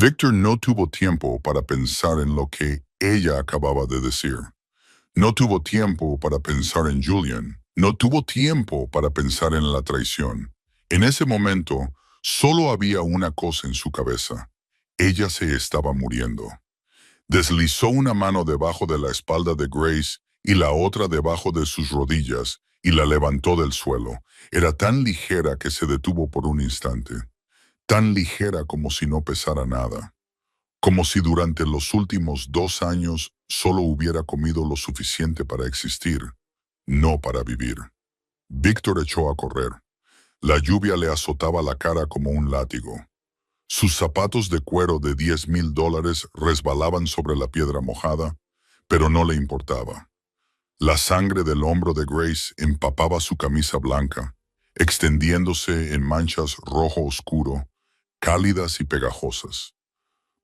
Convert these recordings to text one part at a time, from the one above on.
Victor no tuvo tiempo para pensar en lo que ella acababa de decir. No tuvo tiempo para pensar en Julian. No tuvo tiempo para pensar en la traición. En ese momento, solo había una cosa en su cabeza. Ella se estaba muriendo. Deslizó una mano debajo de la espalda de Grace y la otra debajo de sus rodillas y la levantó del suelo. Era tan ligera que se detuvo por un instante. Tan ligera como si no pesara nada. Como si durante los últimos 2 años solo hubiera comido lo suficiente para existir, no para vivir. Víctor echó a correr. La lluvia le azotaba la cara como un látigo. Sus zapatos de cuero de $10,000 resbalaban sobre la piedra mojada, pero no le importaba. La sangre del hombro de Grace empapaba su camisa blanca, extendiéndose en manchas rojo oscuro, cálidas y pegajosas.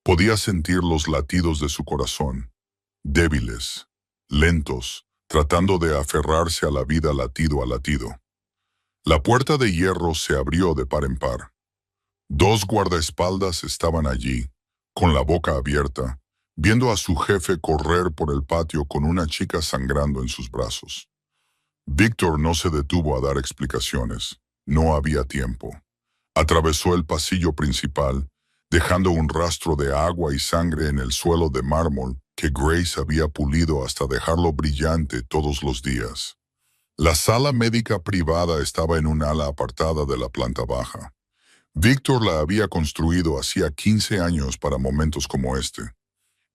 Podía sentir los latidos de su corazón, débiles, lentos, tratando de aferrarse a la vida latido a latido. La puerta de hierro se abrió de par en par. 2 guardaespaldas estaban allí, con la boca abierta, viendo a su jefe correr por el patio con una chica sangrando en sus brazos. Víctor no se detuvo a dar explicaciones. No había tiempo. Atravesó el pasillo principal, dejando un rastro de agua y sangre en el suelo de mármol que Grace había pulido hasta dejarlo brillante todos los días. La sala médica privada estaba en un ala apartada de la planta baja. Víctor la había construido hacía 15 años para momentos como este.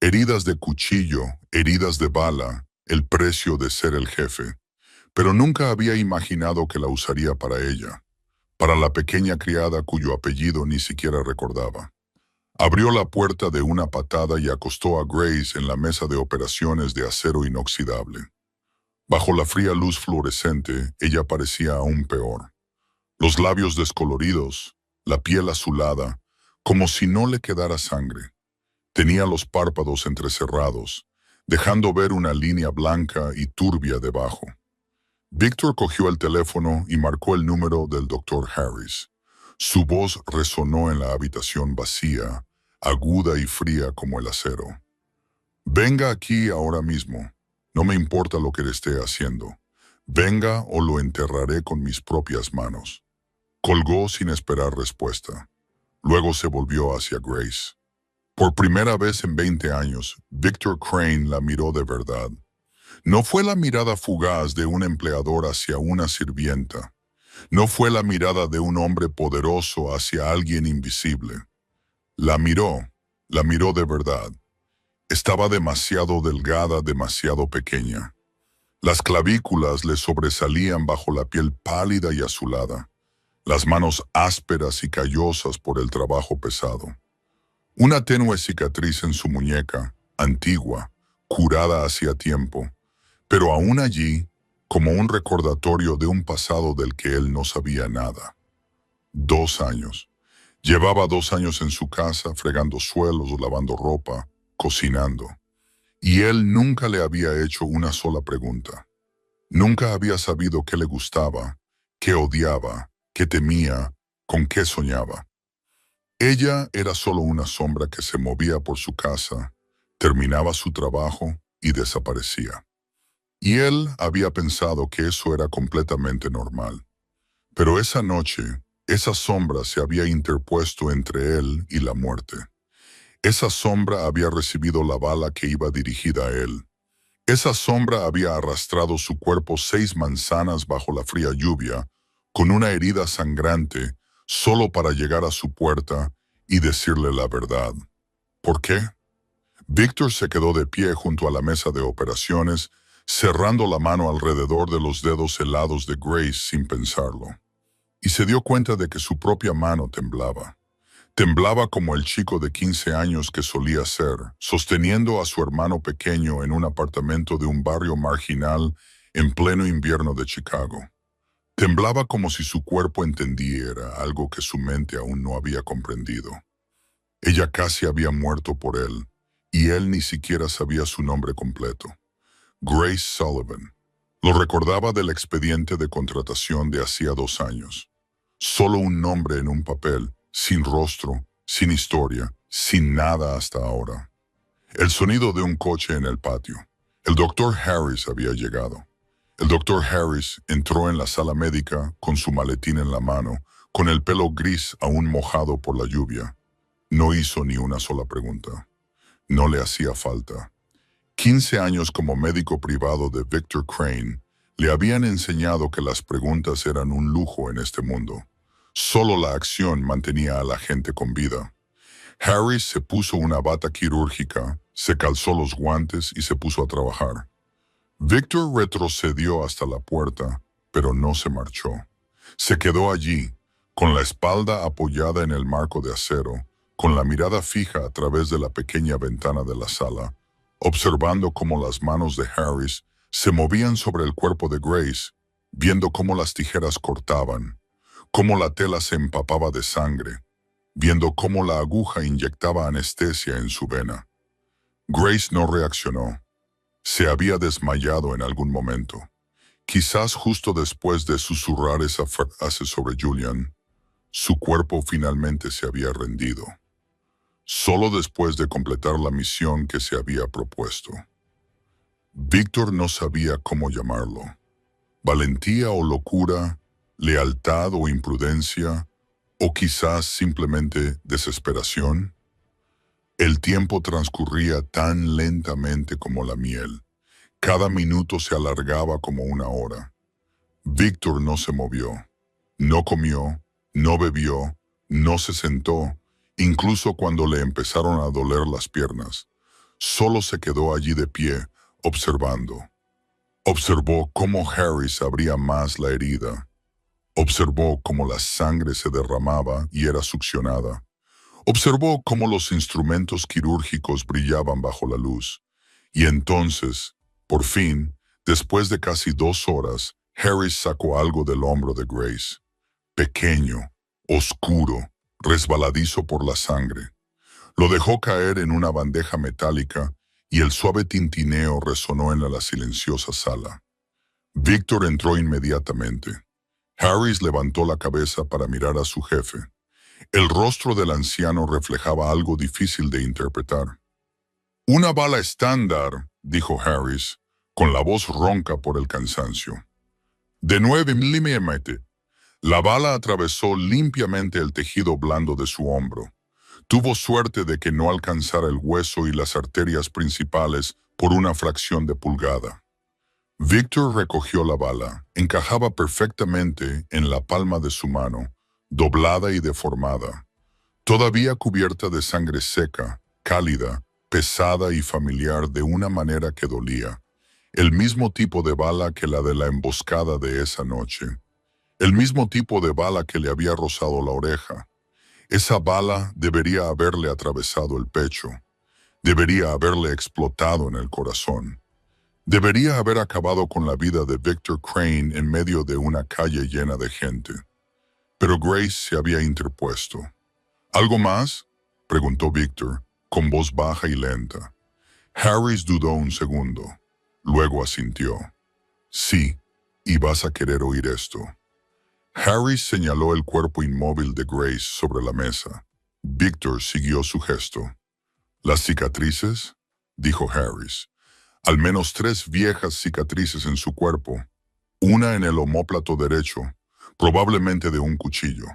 Heridas de cuchillo, heridas de bala, el precio de ser el jefe. Pero nunca había imaginado que la usaría para ella, para la pequeña criada cuyo apellido ni siquiera recordaba. Abrió la puerta de una patada y acostó a Grace en la mesa de operaciones de acero inoxidable. Bajo la fría luz fluorescente, ella parecía aún peor. Los labios descoloridos, la piel azulada, como si no le quedara sangre. Tenía los párpados entrecerrados, dejando ver una línea blanca y turbia debajo. Víctor cogió el teléfono y marcó el número del Dr. Harris. Su voz resonó en la habitación vacía, aguda y fría como el acero. «Venga aquí ahora mismo. No me importa lo que le esté haciendo. Venga o lo enterraré con mis propias manos». Colgó sin esperar respuesta. Luego se volvió hacia Grace. Por primera vez en 20 años, Victor Crane la miró de verdad. No fue la mirada fugaz de un empleador hacia una sirvienta. No fue la mirada de un hombre poderoso hacia alguien invisible. La miró de verdad. Estaba demasiado delgada, demasiado pequeña. Las clavículas le sobresalían bajo la piel pálida y azulada, las manos ásperas y callosas por el trabajo pesado. Una tenue cicatriz en su muñeca, antigua, curada hacía tiempo, pero aún allí, como un recordatorio de un pasado del que él no sabía nada. 2 años. Llevaba 2 años en su casa, fregando suelos, lavando ropa, cocinando. Y él nunca le había hecho una sola pregunta. Nunca había sabido qué le gustaba, qué odiaba, qué temía, con qué soñaba. Ella era solo una sombra que se movía por su casa, terminaba su trabajo y desaparecía. Y él había pensado que eso era completamente normal. Pero esa noche, esa sombra se había interpuesto entre él y la muerte. Esa sombra había recibido la bala que iba dirigida a él. Esa sombra había arrastrado su cuerpo 6 manzanas bajo la fría lluvia, con una herida sangrante, solo para llegar a su puerta y decirle la verdad. ¿Por qué? Víctor se quedó de pie junto a la mesa de operaciones, cerrando la mano alrededor de los dedos helados de Grace sin pensarlo. Y se dio cuenta de que su propia mano temblaba. Temblaba como el chico de 15 años que solía ser, sosteniendo a su hermano pequeño en un apartamento de un barrio marginal en pleno invierno de Chicago. Temblaba como si su cuerpo entendiera algo que su mente aún no había comprendido. Ella casi había muerto por él, y él ni siquiera sabía su nombre completo. Grace Sullivan. Lo recordaba del expediente de contratación de hacía 2 años. Solo un nombre en un papel, sin rostro, sin historia, sin nada hasta ahora. El sonido de un coche en el patio. El doctor Harris había llegado. El doctor Harris entró en la sala médica con su maletín en la mano, con el pelo gris aún mojado por la lluvia. No hizo ni una sola pregunta. No le hacía falta. 15 años como médico privado de Victor Crane le habían enseñado que las preguntas eran un lujo en este mundo. Solo la acción mantenía a la gente con vida. Harris se puso una bata quirúrgica, se calzó los guantes y se puso a trabajar. Victor retrocedió hasta la puerta, pero no se marchó. Se quedó allí, con la espalda apoyada en el marco de acero, con la mirada fija a través de la pequeña ventana de la sala, observando cómo las manos de Harris se movían sobre el cuerpo de Grace, viendo cómo las tijeras cortaban, cómo la tela se empapaba de sangre, viendo cómo la aguja inyectaba anestesia en su vena. Grace no reaccionó. Se había desmayado en algún momento, quizás justo después de susurrar esa frase sobre Julian. Su cuerpo finalmente se había rendido, solo después de completar la misión que se había propuesto. Victor no sabía cómo llamarlo. Valentía o locura, lealtad o imprudencia, o quizás simplemente desesperación. El tiempo transcurría tan lentamente como la miel. Cada minuto se alargaba como una hora. Victor no se movió, no comió, no bebió, no se sentó, incluso cuando le empezaron a doler las piernas. Solo se quedó allí de pie, observando. Observó cómo Harris abría más la herida. Observó cómo la sangre se derramaba y era succionada. Observó cómo los instrumentos quirúrgicos brillaban bajo la luz. Y entonces, por fin, después de casi 2 horas, Harris sacó algo del hombro de Grace. Pequeño, oscuro, resbaladizo por la sangre. Lo dejó caer en una bandeja metálica y el suave tintineo resonó en la silenciosa sala. Victor entró inmediatamente. Harris levantó la cabeza para mirar a su jefe. El rostro del anciano reflejaba algo difícil de interpretar. «Una bala estándar», dijo Harris, con la voz ronca por el cansancio. «De 9 milímetros». La bala atravesó limpiamente el tejido blando de su hombro. Tuvo suerte de que no alcanzara el hueso y las arterias principales por una fracción de pulgada. Victor recogió la bala. Encajaba perfectamente en la palma de su mano, doblada y deformada, todavía cubierta de sangre seca, cálida, pesada y familiar de una manera que dolía. El mismo tipo de bala que la de la emboscada de esa noche. El mismo tipo de bala que le había rozado la oreja. Esa bala debería haberle atravesado el pecho. Debería haberle explotado en el corazón. Debería haber acabado con la vida de Victor Crane en medio de una calle llena de gente. Pero Grace se había interpuesto. ¿Algo más?, preguntó Victor, con voz baja y lenta. Harris dudó un segundo. Luego asintió. «Sí, y vas a querer oír esto». Harris señaló el cuerpo inmóvil de Grace sobre la mesa. Victor siguió su gesto. «¿Las cicatrices?», dijo Harris. «Al menos 3 viejas cicatrices en su cuerpo. Una en el omóplato derecho, probablemente de un cuchillo.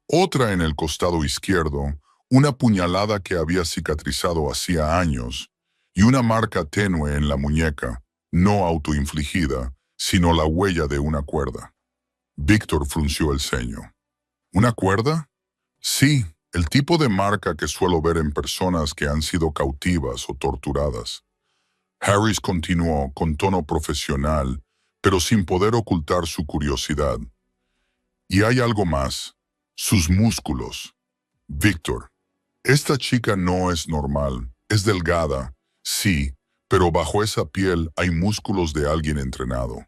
Otra en el costado izquierdo, una puñalada que había cicatrizado hacía años, y una marca tenue en la muñeca, no autoinfligida, sino la huella de una cuerda». Victor frunció el ceño. «¿Una cuerda?». «Sí, el tipo de marca que suelo ver en personas que han sido cautivas o torturadas». Harris continuó con tono profesional, pero sin poder ocultar su curiosidad. «Y hay algo más. Sus músculos. Victor, esta chica no es normal. Es delgada, sí, pero bajo esa piel hay músculos de alguien entrenado.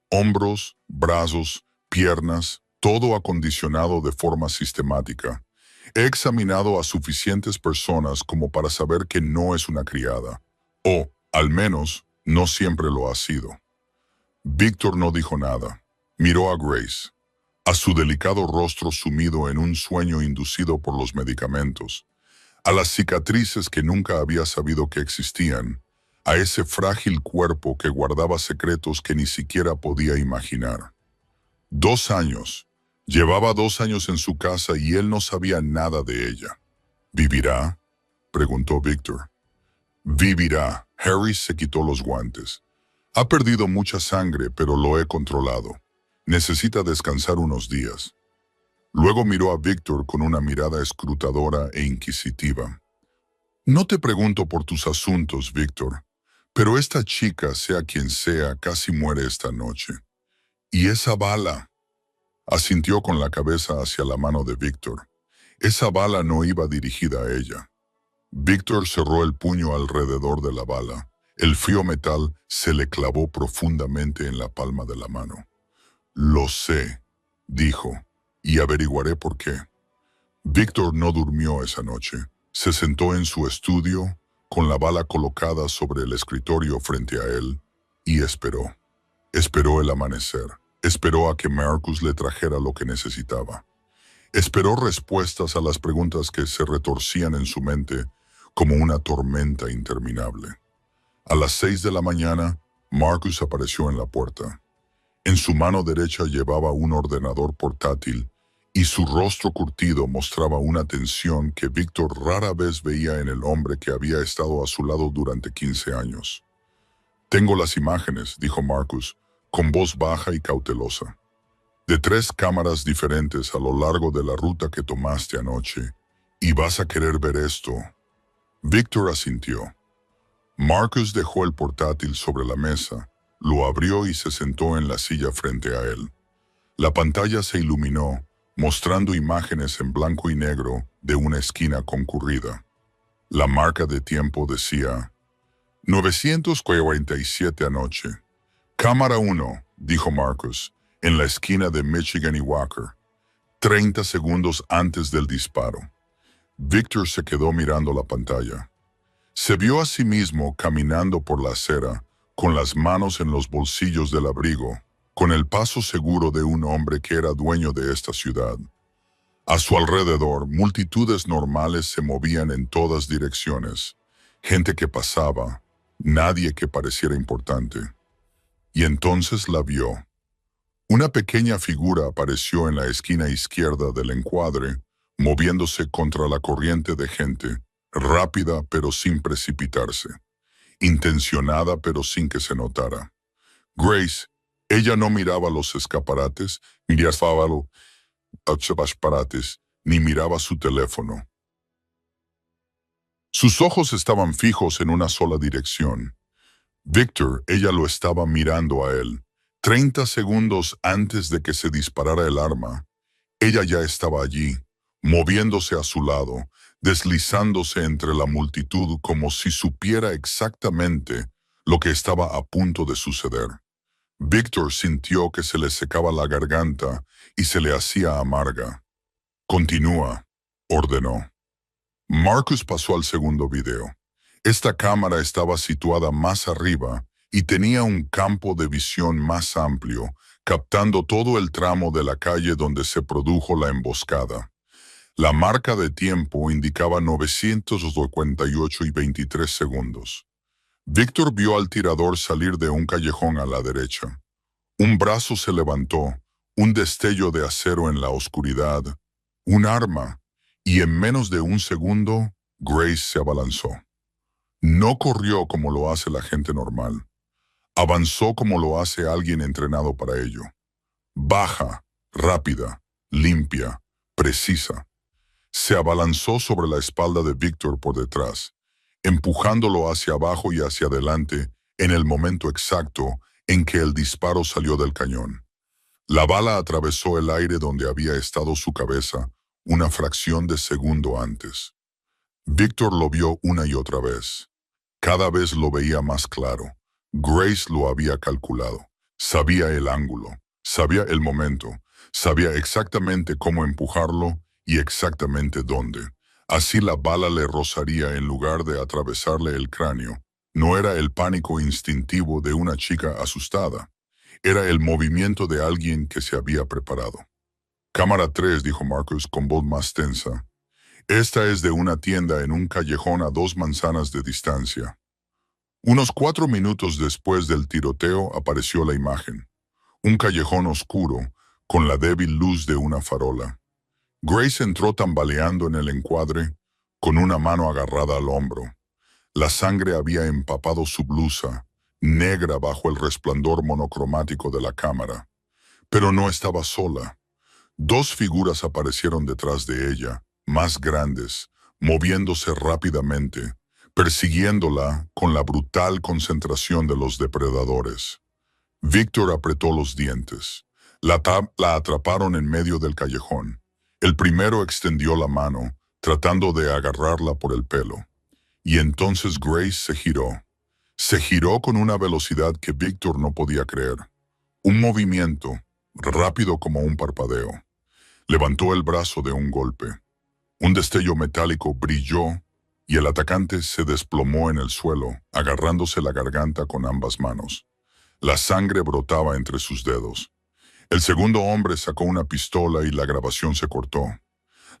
Hombros, brazos, piernas, todo acondicionado de forma sistemática. He examinado a suficientes personas como para saber que no es una criada. O, al menos, no siempre lo ha sido». Victor no dijo nada. Miró a Grace, a su delicado rostro sumido en un sueño inducido por los medicamentos, a las cicatrices que nunca había sabido que existían, a ese frágil cuerpo que guardaba secretos que ni siquiera podía imaginar. 2 años. Llevaba 2 años en su casa y él no sabía nada de ella. ¿Vivirá?, preguntó Victor. Vivirá. Harry se quitó los guantes. Ha perdido mucha sangre, pero lo he controlado. Necesita descansar unos días. Luego miró a Victor con una mirada escrutadora e inquisitiva. No te pregunto por tus asuntos, Victor, pero esta chica, sea quien sea, casi muere esta noche. ¿Y esa bala? Asintió con la cabeza hacia la mano de Victor. Esa bala no iba dirigida a ella. Victor cerró el puño alrededor de la bala. El frío metal se le clavó profundamente en la palma de la mano. Lo sé, dijo, y averiguaré por qué. Victor no durmió esa noche. Se sentó en su estudio, con la bala colocada sobre el escritorio frente a él, y esperó. Esperó el amanecer. Esperó a que Marcus le trajera lo que necesitaba. Esperó respuestas a las preguntas que se retorcían en su mente como una tormenta interminable. A las 6 de la mañana, Marcus apareció en la puerta. En su mano derecha llevaba un ordenador portátil y su rostro curtido mostraba una tensión que Victor rara vez veía en el hombre que había estado a su lado durante 15 años. «Tengo las imágenes», dijo Marcus, con voz baja y cautelosa, «de 3 cámaras diferentes a lo largo de la ruta que tomaste anoche, y vas a querer ver esto». Victor asintió. Marcus dejó el portátil sobre la mesa, lo abrió y se sentó en la silla frente a él. La pantalla se iluminó, mostrando imágenes en blanco y negro de una esquina concurrida. La marca de tiempo decía 947 anoche. «Cámara 1», dijo Marcus, en la esquina de Michigan y Walker, 30 segundos antes del disparo. Victor se quedó mirando la pantalla. Se vio a sí mismo caminando por la acera, con las manos en los bolsillos del abrigo, con el paso seguro de un hombre que era dueño de esta ciudad. A su alrededor, multitudes normales se movían en todas direcciones. Gente que pasaba, nadie que pareciera importante. Y entonces la vio. Una pequeña figura apareció en la esquina izquierda del encuadre, moviéndose contra la corriente de gente, rápida pero sin precipitarse, intencionada pero sin que se notara. Grace, ella no miraba los escaparates, ni miraba su teléfono. Sus ojos estaban fijos en una sola dirección. Victor, ella lo estaba mirando a él. 30 segundos antes de que se disparara el arma, ella ya estaba allí, moviéndose a su lado, deslizándose entre la multitud como si supiera exactamente lo que estaba a punto de suceder. Victor sintió que se le secaba la garganta y se le hacía amarga. «Continúa», ordenó. Marcus pasó al segundo video. Esta cámara estaba situada más arriba y tenía un campo de visión más amplio, captando todo el tramo de la calle donde se produjo la emboscada. La marca de tiempo indicaba 958 y 23 segundos. Victor vio al tirador salir de un callejón a la derecha. Un brazo se levantó, un destello de acero en la oscuridad, un arma, y en menos de un segundo, Grace se abalanzó. No corrió como lo hace la gente normal. Avanzó como lo hace alguien entrenado para ello. Baja, rápida, limpia, precisa. Se abalanzó sobre la espalda de Victor por detrás, empujándolo hacia abajo y hacia adelante en el momento exacto en que el disparo salió del cañón. La bala atravesó el aire donde había estado su cabeza una fracción de segundo antes. Victor lo vio una y otra vez. Cada vez lo veía más claro. Grace lo había calculado. Sabía el ángulo, sabía el momento, sabía exactamente cómo empujarlo y exactamente dónde. Así la bala le rozaría en lugar de atravesarle el cráneo. No era el pánico instintivo de una chica asustada. Era el movimiento de alguien que se había preparado. «Cámara 3», dijo Marcus con voz más tensa. Esta es de una tienda en un callejón a 2 manzanas de distancia. Unos 4 minutos después del tiroteo apareció la imagen. Un callejón oscuro, con la débil luz de una farola. Grace entró tambaleando en el encuadre, con una mano agarrada al hombro. La sangre había empapado su blusa, negra bajo el resplandor monocromático de la cámara. Pero no estaba sola. 2 figuras aparecieron detrás de ella, más grandes, moviéndose rápidamente, persiguiéndola con la brutal concentración de los depredadores. Víctor apretó los dientes. La atraparon en medio del callejón. El primero extendió la mano, tratando de agarrarla por el pelo. Y entonces Grace se giró. Se giró con una velocidad que Víctor no podía creer. Un movimiento, rápido como un parpadeo. Levantó el brazo de un golpe. Un destello metálico brilló y el atacante se desplomó en el suelo, agarrándose la garganta con ambas manos. La sangre brotaba entre sus dedos. El segundo hombre sacó una pistola y la grabación se cortó.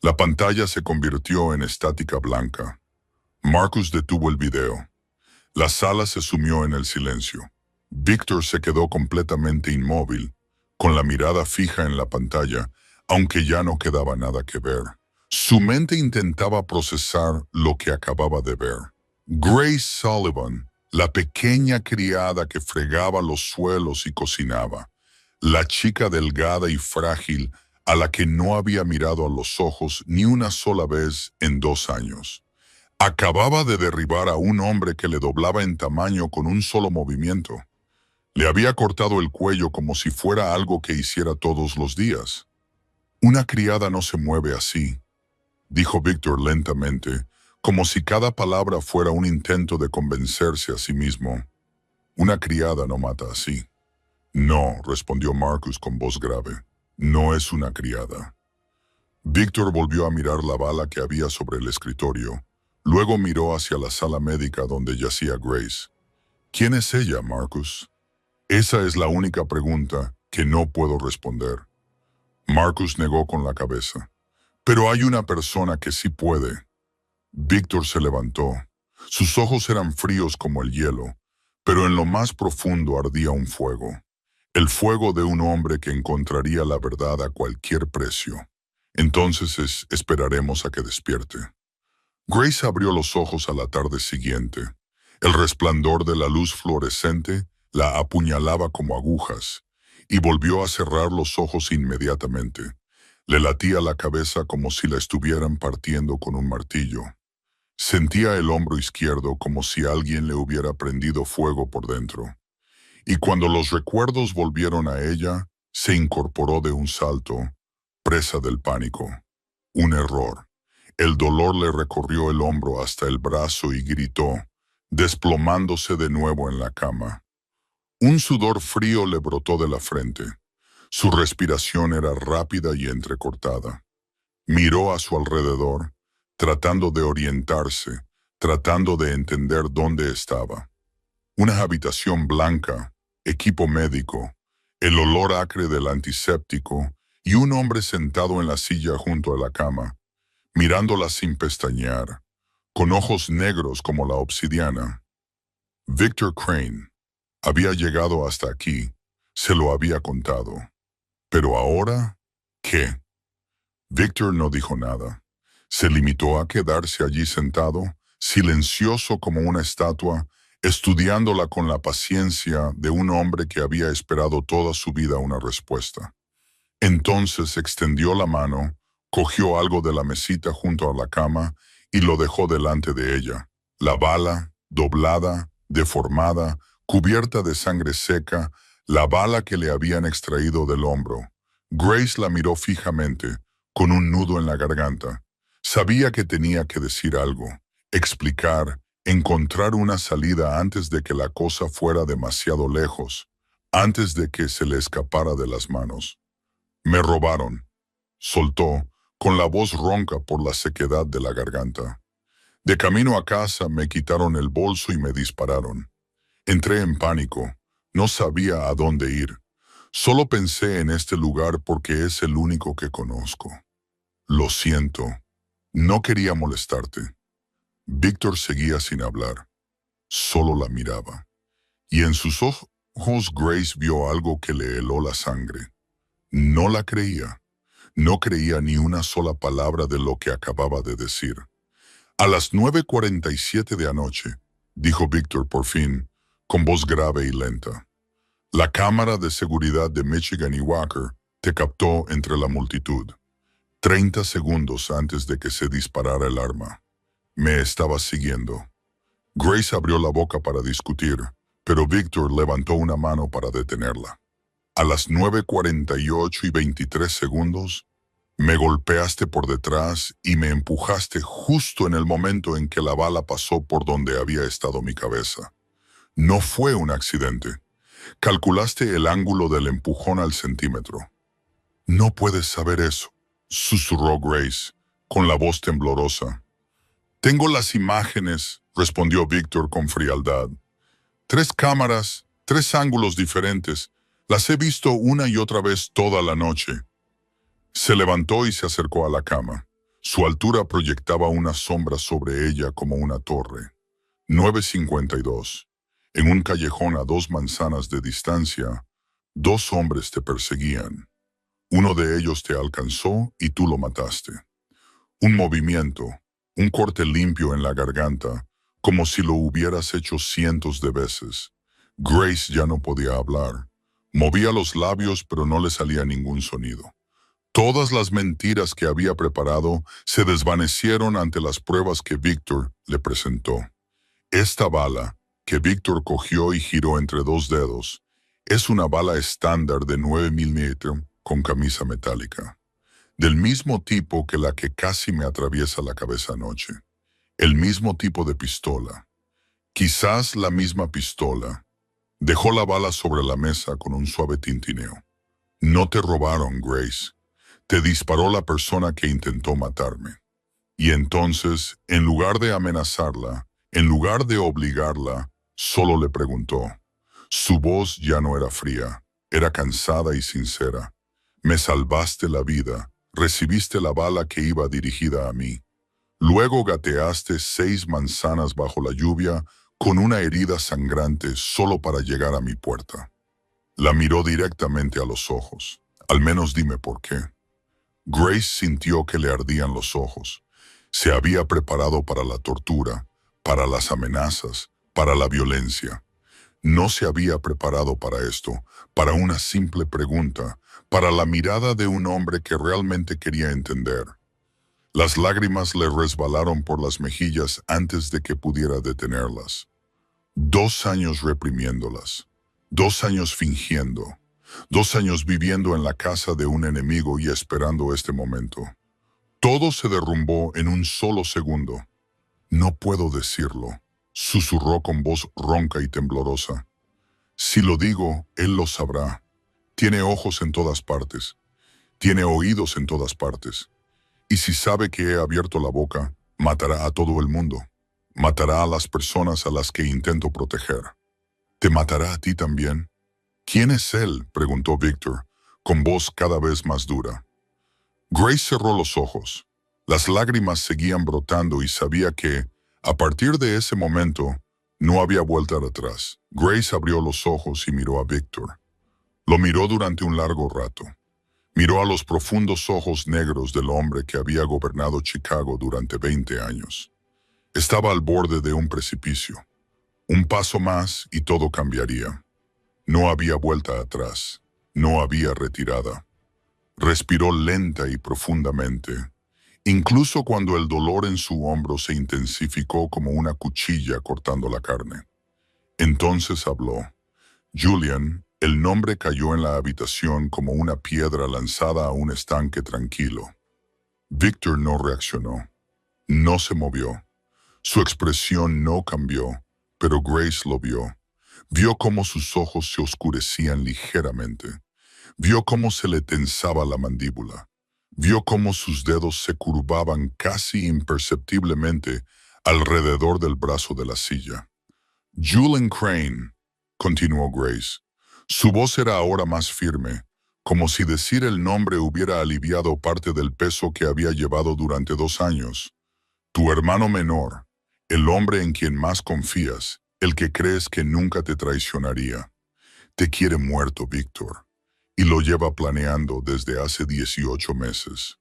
La pantalla se convirtió en estática blanca. Marcus detuvo el video. La sala se sumió en el silencio. Víctor se quedó completamente inmóvil, con la mirada fija en la pantalla, aunque ya no quedaba nada que ver. Su mente intentaba procesar lo que acababa de ver. Grace Sullivan, la pequeña criada que fregaba los suelos y cocinaba, la chica delgada y frágil a la que no había mirado a los ojos ni una sola vez en 2 años. Acababa de derribar a un hombre que le doblaba en tamaño con un solo movimiento. Le había cortado el cuello como si fuera algo que hiciera todos los días. Una criada no se mueve así, dijo Víctor lentamente, como si cada palabra fuera un intento de convencerse a sí mismo. Una criada no mata así. No, respondió Marcus con voz grave. No es una criada. Víctor volvió a mirar la bala que había sobre el escritorio. Luego miró hacia la sala médica donde yacía Grace. ¿Quién es ella, Marcus? Esa es la única pregunta que no puedo responder. Marcus negó con la cabeza. Pero hay una persona que sí puede. Víctor se levantó. Sus ojos eran fríos como el hielo, pero en lo más profundo ardía un fuego. El fuego de un hombre que encontraría la verdad a cualquier precio. Entonces esperaremos a que despierte. Grace abrió los ojos a la tarde siguiente. El resplandor de la luz fluorescente la apuñalaba como agujas, y volvió a cerrar los ojos inmediatamente. Le latía la cabeza como si la estuvieran partiendo con un martillo. Sentía el hombro izquierdo como si alguien le hubiera prendido fuego por dentro. Y cuando los recuerdos volvieron a ella, se incorporó de un salto, presa del pánico. Un error. El dolor le recorrió el hombro hasta el brazo y gritó, desplomándose de nuevo en la cama. Un sudor frío le brotó de la frente. Su respiración era rápida y entrecortada. Miró a su alrededor, tratando de orientarse, tratando de entender dónde estaba. Una habitación blanca, equipo médico, el olor acre del antiséptico y un hombre sentado en la silla junto a la cama, mirándola sin pestañear, con ojos negros como la obsidiana. Victor Crane había llegado hasta aquí, se lo había contado. Pero ahora, ¿qué? Victor no dijo nada. Se limitó a quedarse allí sentado, silencioso como una estatua, estudiándola con la paciencia de un hombre que había esperado toda su vida una respuesta. Entonces extendió la mano, cogió algo de la mesita junto a la cama y lo dejó delante de ella. La bala, doblada, deformada, cubierta de sangre seca, la bala que le habían extraído del hombro. Grace la miró fijamente, con un nudo en la garganta. Sabía que tenía que decir algo, explicar, encontrar una salida antes de que la cosa fuera demasiado lejos, antes de que se le escapara de las manos. Me robaron, soltó, con la voz ronca por la sequedad de la garganta. De camino a casa me quitaron el bolso y me dispararon. Entré en pánico, no sabía a dónde ir. Solo pensé en este lugar porque es el único que conozco. Lo siento. No quería molestarte. Víctor seguía sin hablar. Solo la miraba. Y en sus ojos Grace vio algo que le heló la sangre. No la creía. No creía ni una sola palabra de lo que acababa de decir. A las 9:47 de anoche, dijo Víctor por fin, con voz grave y lenta. La cámara de seguridad de Michigan y Walker te captó entre la multitud. 30 segundos antes de que se disparara el arma. Me estabas siguiendo. Grace abrió la boca para discutir, pero Víctor levantó una mano para detenerla. A las 9:48:23, me golpeaste por detrás y me empujaste justo en el momento en que la bala pasó por donde había estado mi cabeza. No fue un accidente. Calculaste el ángulo del empujón al centímetro. No puedes saber eso, susurró Grace, con la voz temblorosa. Tengo las imágenes, respondió Víctor con frialdad. 3 cámaras, 3 ángulos diferentes. Las he visto una y otra vez toda la noche. Se levantó y se acercó a la cama. Su altura proyectaba una sombra sobre ella como una torre. 9:52. En un callejón a 2 manzanas de distancia, 2 hombres te perseguían. Uno de ellos te alcanzó y tú lo mataste. Un movimiento, un corte limpio en la garganta, como si lo hubieras hecho cientos de veces. Grace ya no podía hablar. Movía los labios pero no le salía ningún sonido. Todas las mentiras que había preparado se desvanecieron ante las pruebas que Víctor le presentó. Esta bala, que Víctor cogió y giró entre 2 dedos, es una bala estándar de 9 milímetros con camisa metálica, del mismo tipo que la que casi me atraviesa la cabeza anoche. El mismo tipo de pistola. Quizás la misma pistola. Dejó la bala sobre la mesa con un suave tintineo. No te robaron, Grace. Te disparó la persona que intentó matarme. Y entonces, en lugar de amenazarla, en lugar de obligarla, solo le preguntó. Su voz ya no era fría, era cansada y sincera. Me salvaste la vida, recibiste la bala que iba dirigida a mí. Luego gateaste 6 manzanas bajo la lluvia con una herida sangrante solo para llegar a mi puerta. La miró directamente a los ojos. Al menos dime por qué. Grace sintió que le ardían los ojos. Se había preparado para la tortura, para las amenazas, para la violencia. No se había preparado para esto, para una simple pregunta, para la mirada de un hombre que realmente quería entender. Las lágrimas le resbalaron por las mejillas antes de que pudiera detenerlas. 2 años reprimiéndolas, 2 años fingiendo, 2 años viviendo en la casa de un enemigo y esperando este momento. Todo se derrumbó en un solo segundo. No puedo decirlo, susurró con voz ronca y temblorosa. Si lo digo, él lo sabrá. Tiene ojos en todas partes. Tiene oídos en todas partes. Y si sabe que he abierto la boca, matará a todo el mundo. Matará a las personas a las que intento proteger. ¿Te matará a ti también? ¿Quién es él?, preguntó Víctor, con voz cada vez más dura. Grace cerró los ojos. Las lágrimas seguían brotando y sabía que, a partir de ese momento, no había vuelta atrás. Grace abrió los ojos y miró a Víctor. Lo miró durante un largo rato. Miró a los profundos ojos negros del hombre que había gobernado Chicago durante 20 años. Estaba al borde de un precipicio. Un paso más y todo cambiaría. No había vuelta atrás. No había retirada. Respiró lenta y profundamente, incluso cuando el dolor en su hombro se intensificó como una cuchilla cortando la carne. Entonces habló. Julian, el nombre cayó en la habitación como una piedra lanzada a un estanque tranquilo. Víctor no reaccionó. No se movió. Su expresión no cambió, pero Grace lo vio. Vio cómo sus ojos se oscurecían ligeramente. Vio cómo se le tensaba la mandíbula. Vio cómo sus dedos se curvaban casi imperceptiblemente alrededor del brazo de la silla. Julian Crane, continuó Grace. Su voz era ahora más firme, como si decir el nombre hubiera aliviado parte del peso que había llevado durante 2 años. Tu hermano menor, el hombre en quien más confías, el que crees que nunca te traicionaría. Te quiere muerto, Víctor, y lo lleva planeando desde hace 18 meses.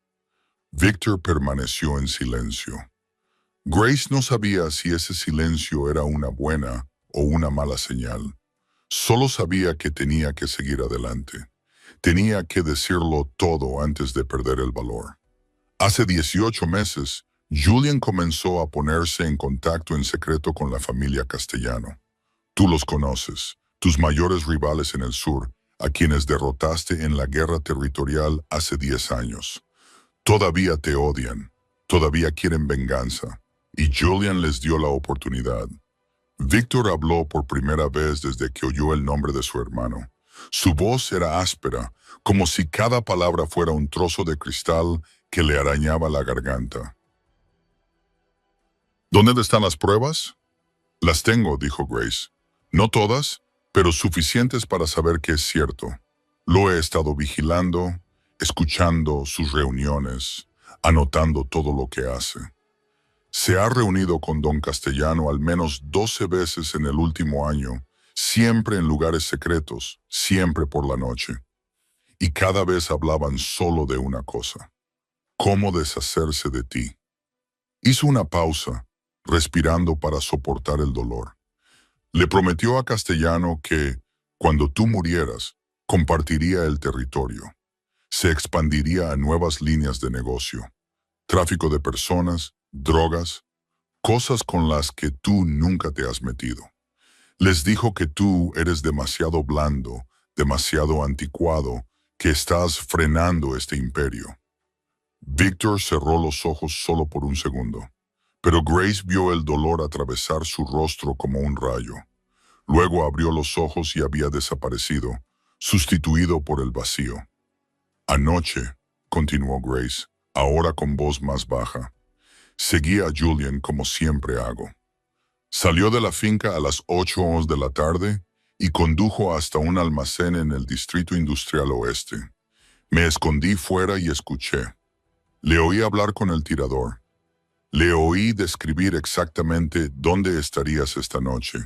Víctor permaneció en silencio. Grace no sabía si ese silencio era una buena o una mala señal. Solo sabía que tenía que seguir adelante. Tenía que decirlo todo antes de perder el valor. Hace 18 meses, Julian comenzó a ponerse en contacto en secreto con la familia Castellano. Tú los conoces, tus mayores rivales en el sur, a quienes derrotaste en la guerra territorial hace 10 años. Todavía te odian, todavía quieren venganza, y Julian les dio la oportunidad. Víctor habló por primera vez desde que oyó el nombre de su hermano. Su voz era áspera, como si cada palabra fuera un trozo de cristal que le arañaba la garganta. ¿Dónde están las pruebas? Las tengo, dijo Grace. No todas, pero suficientes para saber que es cierto. Lo he estado vigilando, escuchando sus reuniones, anotando todo lo que hace. Se ha reunido con don Castellano al menos 12 veces en el último año, siempre en lugares secretos, siempre por la noche. Y cada vez hablaban solo de una cosa: cómo deshacerse de ti. Hizo una pausa, respirando para soportar el dolor. Le prometió a Castellano que, cuando tú murieras, compartiría el territorio. Se expandiría a nuevas líneas de negocio. Tráfico de personas, drogas, cosas con las que tú nunca te has metido. Les dijo que tú eres demasiado blando, demasiado anticuado, que estás frenando este imperio. Víctor cerró los ojos solo por un segundo, pero Grace vio el dolor atravesar su rostro como un rayo. Luego abrió los ojos y había desaparecido, sustituido por el vacío. Anoche, continuó Grace, ahora con voz más baja, seguí a Julian como siempre hago. Salió de la finca a las 8 de la tarde y condujo hasta un almacén en el Distrito Industrial Oeste. Me escondí fuera y escuché. Le oí hablar con el tirador. Le oí describir exactamente dónde estarías esta noche.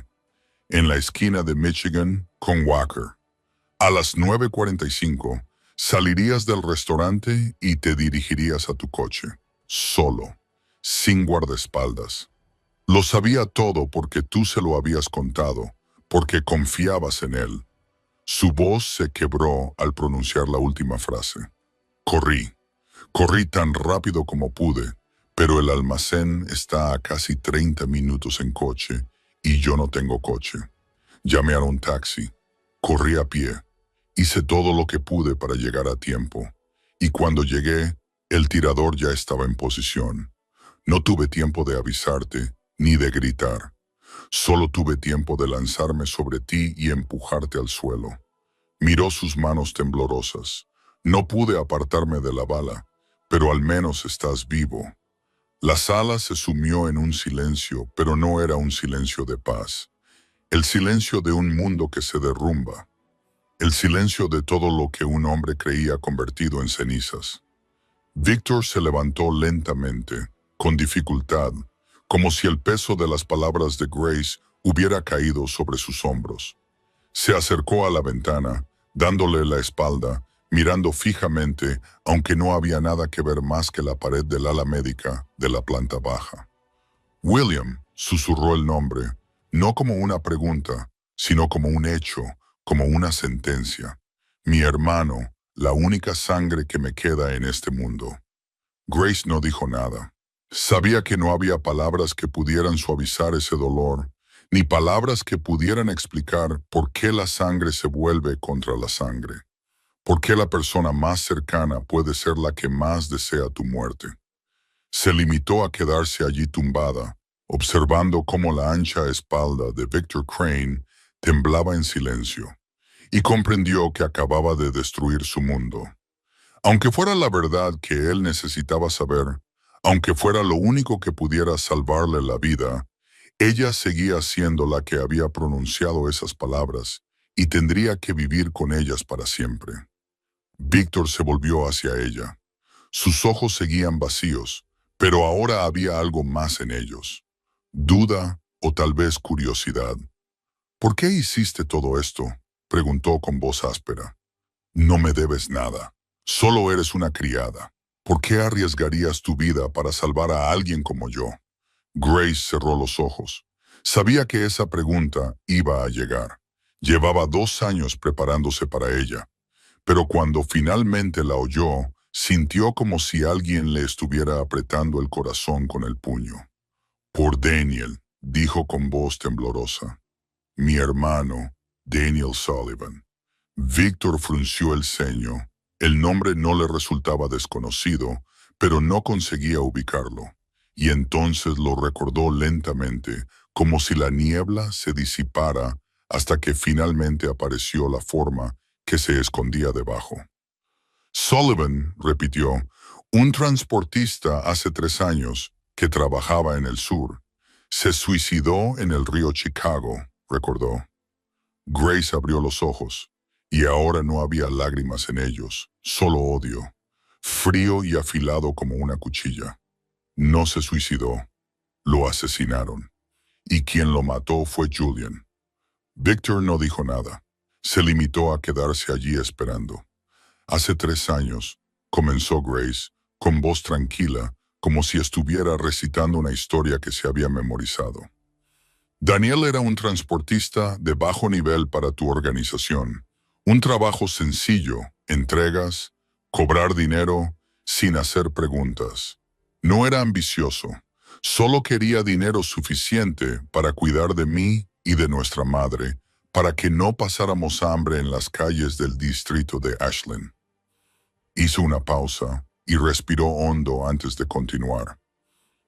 En la esquina de Michigan con Walker. A las 9:45 salirías del restaurante y te dirigirías a tu coche. Solo. Sin guardaespaldas. Lo sabía todo porque tú se lo habías contado, porque confiabas en él. Su voz se quebró al pronunciar la última frase. Corrí tan rápido como pude, pero el almacén está a casi 30 minutos en coche y yo no tengo coche. Llamé a un taxi, corrí a pie, hice todo lo que pude para llegar a tiempo, y cuando llegué, el tirador ya estaba en posición. No tuve tiempo de avisarte, ni de gritar. Solo tuve tiempo de lanzarme sobre ti y empujarte al suelo. Miró sus manos temblorosas. No pude apartarme de la bala, pero al menos estás vivo. La sala se sumió en un silencio, pero no era un silencio de paz. El silencio de un mundo que se derrumba. El silencio de todo lo que un hombre creía convertido en cenizas. Víctor se levantó lentamente, con dificultad, como si el peso de las palabras de Grace hubiera caído sobre sus hombros. Se acercó a la ventana, dándole la espalda, mirando fijamente, aunque no había nada que ver más que la pared del ala médica de la planta baja. William, susurró el nombre, no como una pregunta, sino como un hecho, como una sentencia. Mi hermano, la única sangre que me queda en este mundo. Grace no dijo nada. Sabía que no había palabras que pudieran suavizar ese dolor, ni palabras que pudieran explicar por qué la sangre se vuelve contra la sangre, por qué la persona más cercana puede ser la que más desea tu muerte. Se limitó a quedarse allí tumbada, observando cómo la ancha espalda de Victor Crane temblaba en silencio, y comprendió que acababa de destruir su mundo. Aunque fuera la verdad que él necesitaba saber, aunque fuera lo único que pudiera salvarle la vida, ella seguía siendo la que había pronunciado esas palabras y tendría que vivir con ellas para siempre. Víctor se volvió hacia ella. Sus ojos seguían vacíos, pero ahora había algo más en ellos. Duda o tal vez curiosidad. ¿Por qué hiciste todo esto?, preguntó con voz áspera. No me debes nada. Solo eres una criada. ¿Por qué arriesgarías tu vida para salvar a alguien como yo? Grace cerró los ojos. Sabía que esa pregunta iba a llegar. Llevaba 2 años preparándose para ella. Pero cuando finalmente la oyó, sintió como si alguien le estuviera apretando el corazón con el puño. Por Daniel, dijo con voz temblorosa. Mi hermano, Daniel Sullivan. Víctor frunció el ceño. El nombre no le resultaba desconocido, pero no conseguía ubicarlo. Y entonces lo recordó lentamente, como si la niebla se disipara hasta que finalmente apareció la forma que se escondía debajo. Sullivan, repitió, un transportista hace 3 años que trabajaba en el sur. Se suicidó en el río Chicago, recordó. Grace abrió los ojos, y ahora no había lágrimas en ellos, solo odio, frío y afilado como una cuchilla. No se suicidó, lo asesinaron, y quien lo mató fue Julian. Victor no dijo nada, se limitó a quedarse allí esperando. Hace 3 años, comenzó Grace, con voz tranquila, como si estuviera recitando una historia que se había memorizado. Daniel era un transportista de bajo nivel para tu organización. Un trabajo sencillo, entregas, cobrar dinero, sin hacer preguntas. No era ambicioso, solo quería dinero suficiente para cuidar de mí y de nuestra madre, para que no pasáramos hambre en las calles del distrito de Ashland. Hizo una pausa y respiró hondo antes de continuar.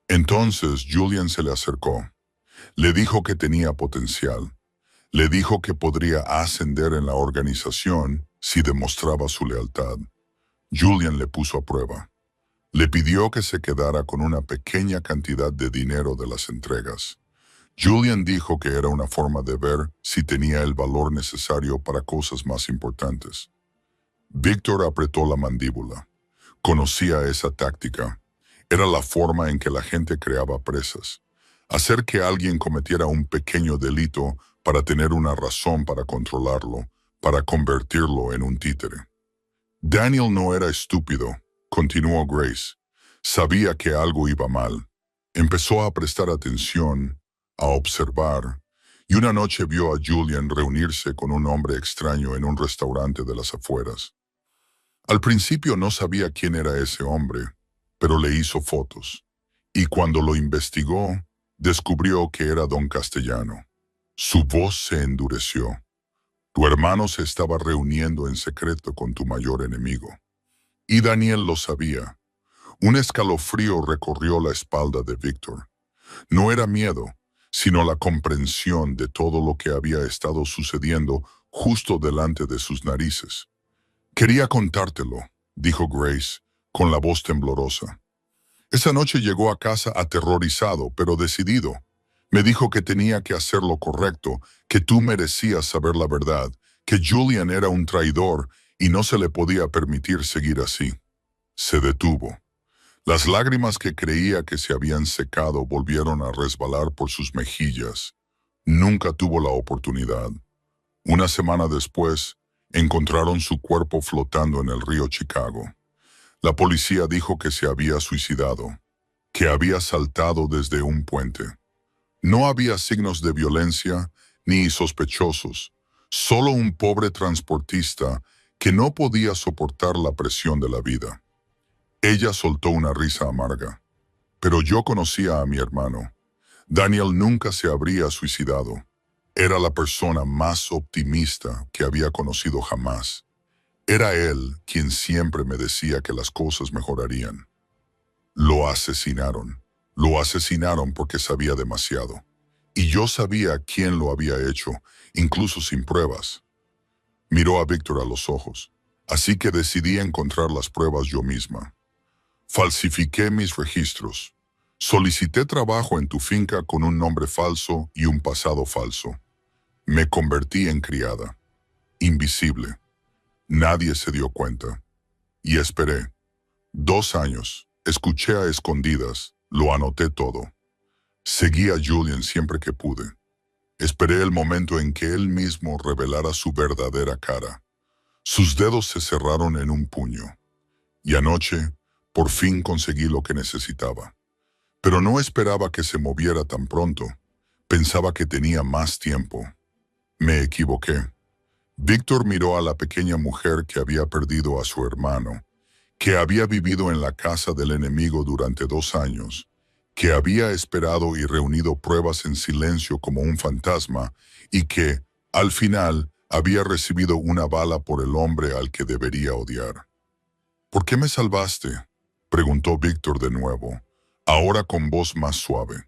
Entonces Julian se le acercó. Le dijo que tenía potencial. Le dijo que podría ascender en la organización si demostraba su lealtad. Julian le puso a prueba. Le pidió que se quedara con una pequeña cantidad de dinero de las entregas. Julian dijo que era una forma de ver si tenía el valor necesario para cosas más importantes. Víctor apretó la mandíbula. Conocía esa táctica. Era la forma en que la gente creaba presas. Hacer que alguien cometiera un pequeño delito para tener una razón para controlarlo, para convertirlo en un títere. Daniel no era estúpido, continuó Grace. Sabía que algo iba mal. Empezó a prestar atención, a observar, y una noche vio a Julian reunirse con un hombre extraño en un restaurante de las afueras. Al principio no sabía quién era ese hombre, pero le hizo fotos, y cuando lo investigó, descubrió que era don Castellano. Su voz se endureció. Tu hermano se estaba reuniendo en secreto con tu mayor enemigo. Y Daniel lo sabía. Un escalofrío recorrió la espalda de Víctor. No era miedo, sino la comprensión de todo lo que había estado sucediendo justo delante de sus narices. Quería contártelo, dijo Grace, con la voz temblorosa. Esa noche llegó a casa aterrorizado, pero decidido. Me dijo que tenía que hacer lo correcto, que tú merecías saber la verdad, que Julian era un traidor y no se le podía permitir seguir así. Se detuvo. Las lágrimas que creía que se habían secado volvieron a resbalar por sus mejillas. Nunca tuvo la oportunidad. Una semana después, encontraron su cuerpo flotando en el río Chicago. La policía dijo que se había suicidado, que había saltado desde un puente. No había signos de violencia ni sospechosos, solo un pobre transportista que no podía soportar la presión de la vida. Ella soltó una risa amarga. Pero yo conocía a mi hermano. Daniel nunca se habría suicidado. Era la persona más optimista que había conocido jamás. Era él quien siempre me decía que las cosas mejorarían. Lo asesinaron. Lo asesinaron porque sabía demasiado. Y yo sabía quién lo había hecho, incluso sin pruebas. Miró a Víctor a los ojos. Así que decidí encontrar las pruebas yo misma. Falsifiqué mis registros. Solicité trabajo en tu finca con un nombre falso y un pasado falso. Me convertí en criada. Invisible. Nadie se dio cuenta. Y esperé. 2 años. Escuché a escondidas. Lo anoté todo. Seguí a Julian siempre que pude. Esperé el momento en que él mismo revelara su verdadera cara. Sus dedos se cerraron en un puño. Y anoche, por fin conseguí lo que necesitaba. Pero no esperaba que se moviera tan pronto. Pensaba que tenía más tiempo. Me equivoqué. Víctor miró a la pequeña mujer que había perdido a su hermano, que había vivido en la casa del enemigo durante 2 años, que había esperado y reunido pruebas en silencio como un fantasma y que, al final, había recibido una bala por el hombre al que debería odiar. ¿Por qué me salvaste?, preguntó Víctor de nuevo, ahora con voz más suave.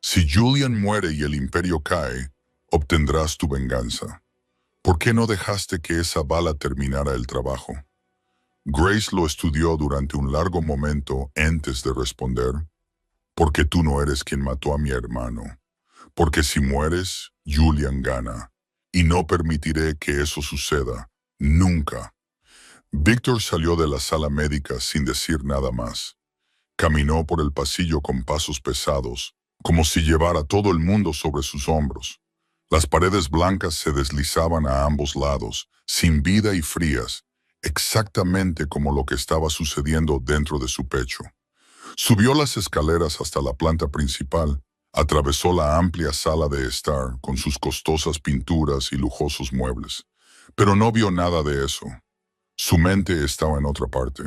Si Julian muere y el imperio cae, obtendrás tu venganza. ¿Por qué no dejaste que esa bala terminara el trabajo? Grace lo estudió durante un largo momento antes de responder. Porque tú no eres quien mató a mi hermano. Porque si mueres, Julian gana. Y no permitiré que eso suceda. Nunca. Víctor salió de la sala médica sin decir nada más. Caminó por el pasillo con pasos pesados, como si llevara todo el mundo sobre sus hombros. Las paredes blancas se deslizaban a ambos lados, sin vida y frías, exactamente como lo que estaba sucediendo dentro de su pecho. Subió las escaleras hasta la planta principal, atravesó la amplia sala de estar con sus costosas pinturas y lujosos muebles, pero no vio nada de eso. Su mente estaba en otra parte.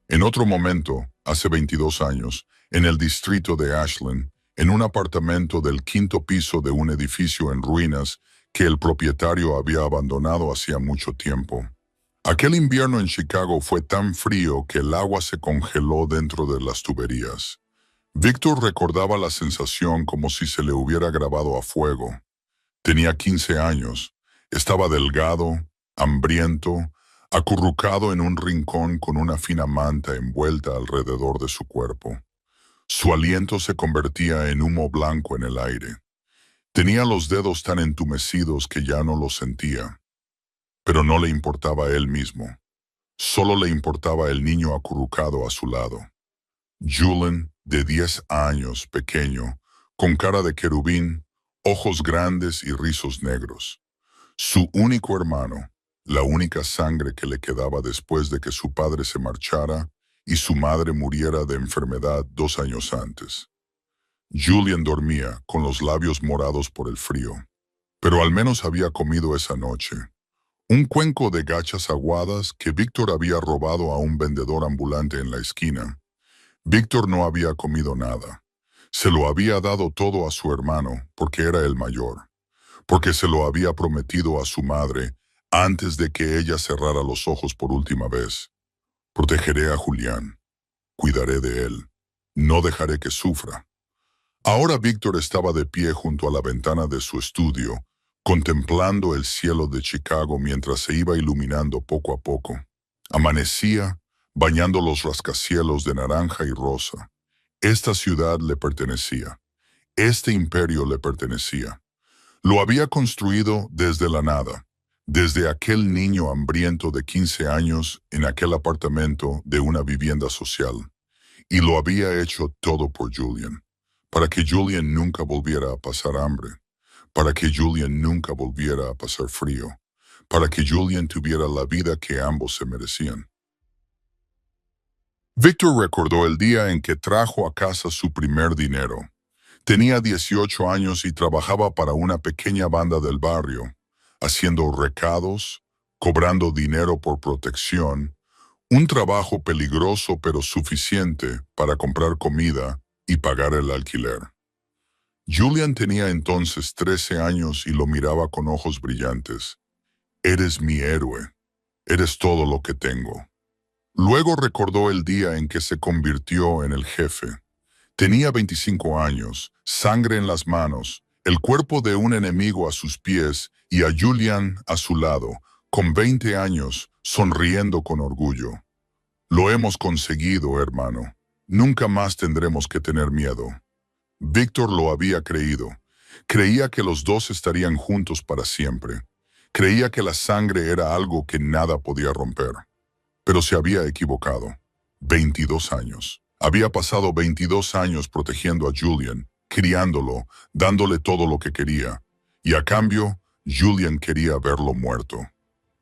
En otro momento, hace 22 años, en el distrito de Ashland, en un apartamento del 5º piso de un edificio en ruinas que el propietario había abandonado hacía mucho tiempo. Aquel invierno en Chicago fue tan frío que el agua se congeló dentro de las tuberías. Víctor recordaba la sensación como si se le hubiera grabado a fuego. Tenía 15 años, estaba delgado, hambriento, acurrucado en un rincón con una fina manta envuelta alrededor de su cuerpo. Su aliento se convertía en humo blanco en el aire. Tenía los dedos tan entumecidos que ya no los sentía. Pero no le importaba a él mismo. Solo le importaba el niño acurrucado a su lado. Julian, de 10 años, pequeño, con cara de querubín, ojos grandes y rizos negros. Su único hermano, la única sangre que le quedaba después de que su padre se marchara y su madre muriera de enfermedad 2 años antes. Julian dormía con los labios morados por el frío, pero al menos había comido esa noche. Un cuenco de gachas aguadas que Víctor había robado a un vendedor ambulante en la esquina. Víctor no había comido nada. Se lo había dado todo a su hermano porque era el mayor, porque se lo había prometido a su madre antes de que ella cerrara los ojos por última vez. Protegeré a Julián. Cuidaré de él. No dejaré que sufra. Ahora Víctor estaba de pie junto a la ventana de su estudio, contemplando el cielo de Chicago mientras se iba iluminando poco a poco. Amanecía, bañando los rascacielos de naranja y rosa. Esta ciudad le pertenecía. Este imperio le pertenecía. Lo había construido desde la nada, desde aquel niño hambriento de 15 años en aquel apartamento de una vivienda social. Y lo había hecho todo por Julian, para que Julian nunca volviera a pasar hambre, para que Julian nunca volviera a pasar frío, para que Julian tuviera la vida que ambos se merecían. Víctor recordó el día en que trajo a casa su primer dinero. Tenía 18 años y trabajaba para una pequeña banda del barrio, haciendo recados, cobrando dinero por protección, un trabajo peligroso pero suficiente para comprar comida y pagar el alquiler. Julian tenía entonces 13 años y lo miraba con ojos brillantes. Eres mi héroe. Eres todo lo que tengo. Luego recordó el día en que se convirtió en el jefe. Tenía 25 años, sangre en las manos, el cuerpo de un enemigo a sus pies y a Julian a su lado, con 20 años, sonriendo con orgullo. Lo hemos conseguido, hermano. Nunca más tendremos que tener miedo. Víctor lo había creído. Creía que los dos estarían juntos para siempre, Creía que la sangre era algo que nada podía romper. Pero se había equivocado. 22 años. Había pasado 22 años protegiendo a Julian, criándolo, dándole todo lo que quería. Y a cambio, Julian quería verlo muerto.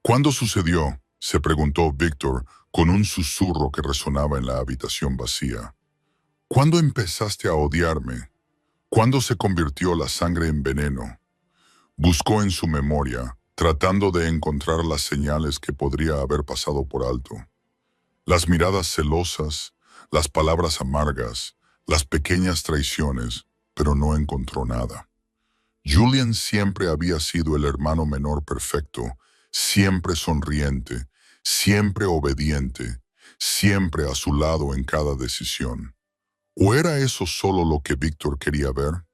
¿Cuándo sucedió?, se preguntó Victor con un susurro que resonaba en la habitación vacía. ¿Cuándo empezaste a odiarme? ¿Cuándo se convirtió la sangre en veneno? Buscó en su memoria, tratando de encontrar las señales que podría haber pasado por alto. Las miradas celosas, las palabras amargas, las pequeñas traiciones, pero no encontró nada. Julian siempre había sido el hermano menor perfecto, siempre sonriente, siempre obediente, siempre a su lado en cada decisión. ¿O era eso solo lo que Víctor quería ver?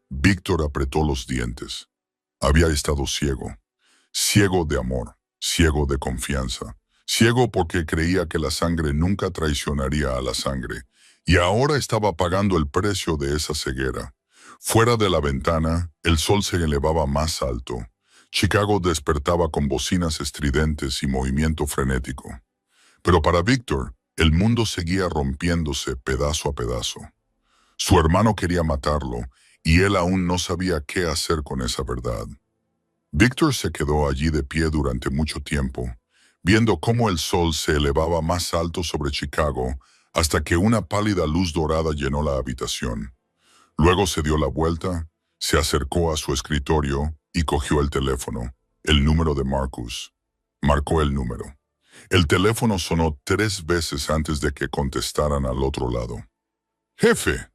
Víctor apretó los dientes. Había estado ciego. Ciego de amor, ciego de confianza, ciego porque creía que la sangre nunca traicionaría a la sangre, y ahora estaba pagando el precio de esa ceguera. Fuera de la ventana, el sol se elevaba más alto. Chicago despertaba con bocinas estridentes y movimiento frenético. Pero para Víctor, el mundo seguía rompiéndose pedazo a pedazo. Su hermano quería matarlo, y él aún no sabía qué hacer con esa verdad. Víctor se quedó allí de pie durante mucho tiempo, viendo cómo el sol se elevaba más alto sobre Chicago hasta que una pálida luz dorada llenó la habitación. Luego se dio la vuelta, se acercó a su escritorio y cogió el teléfono, el número de Marcus. Marcó el número. El teléfono sonó 3 veces antes de que contestaran al otro lado. «Jefe».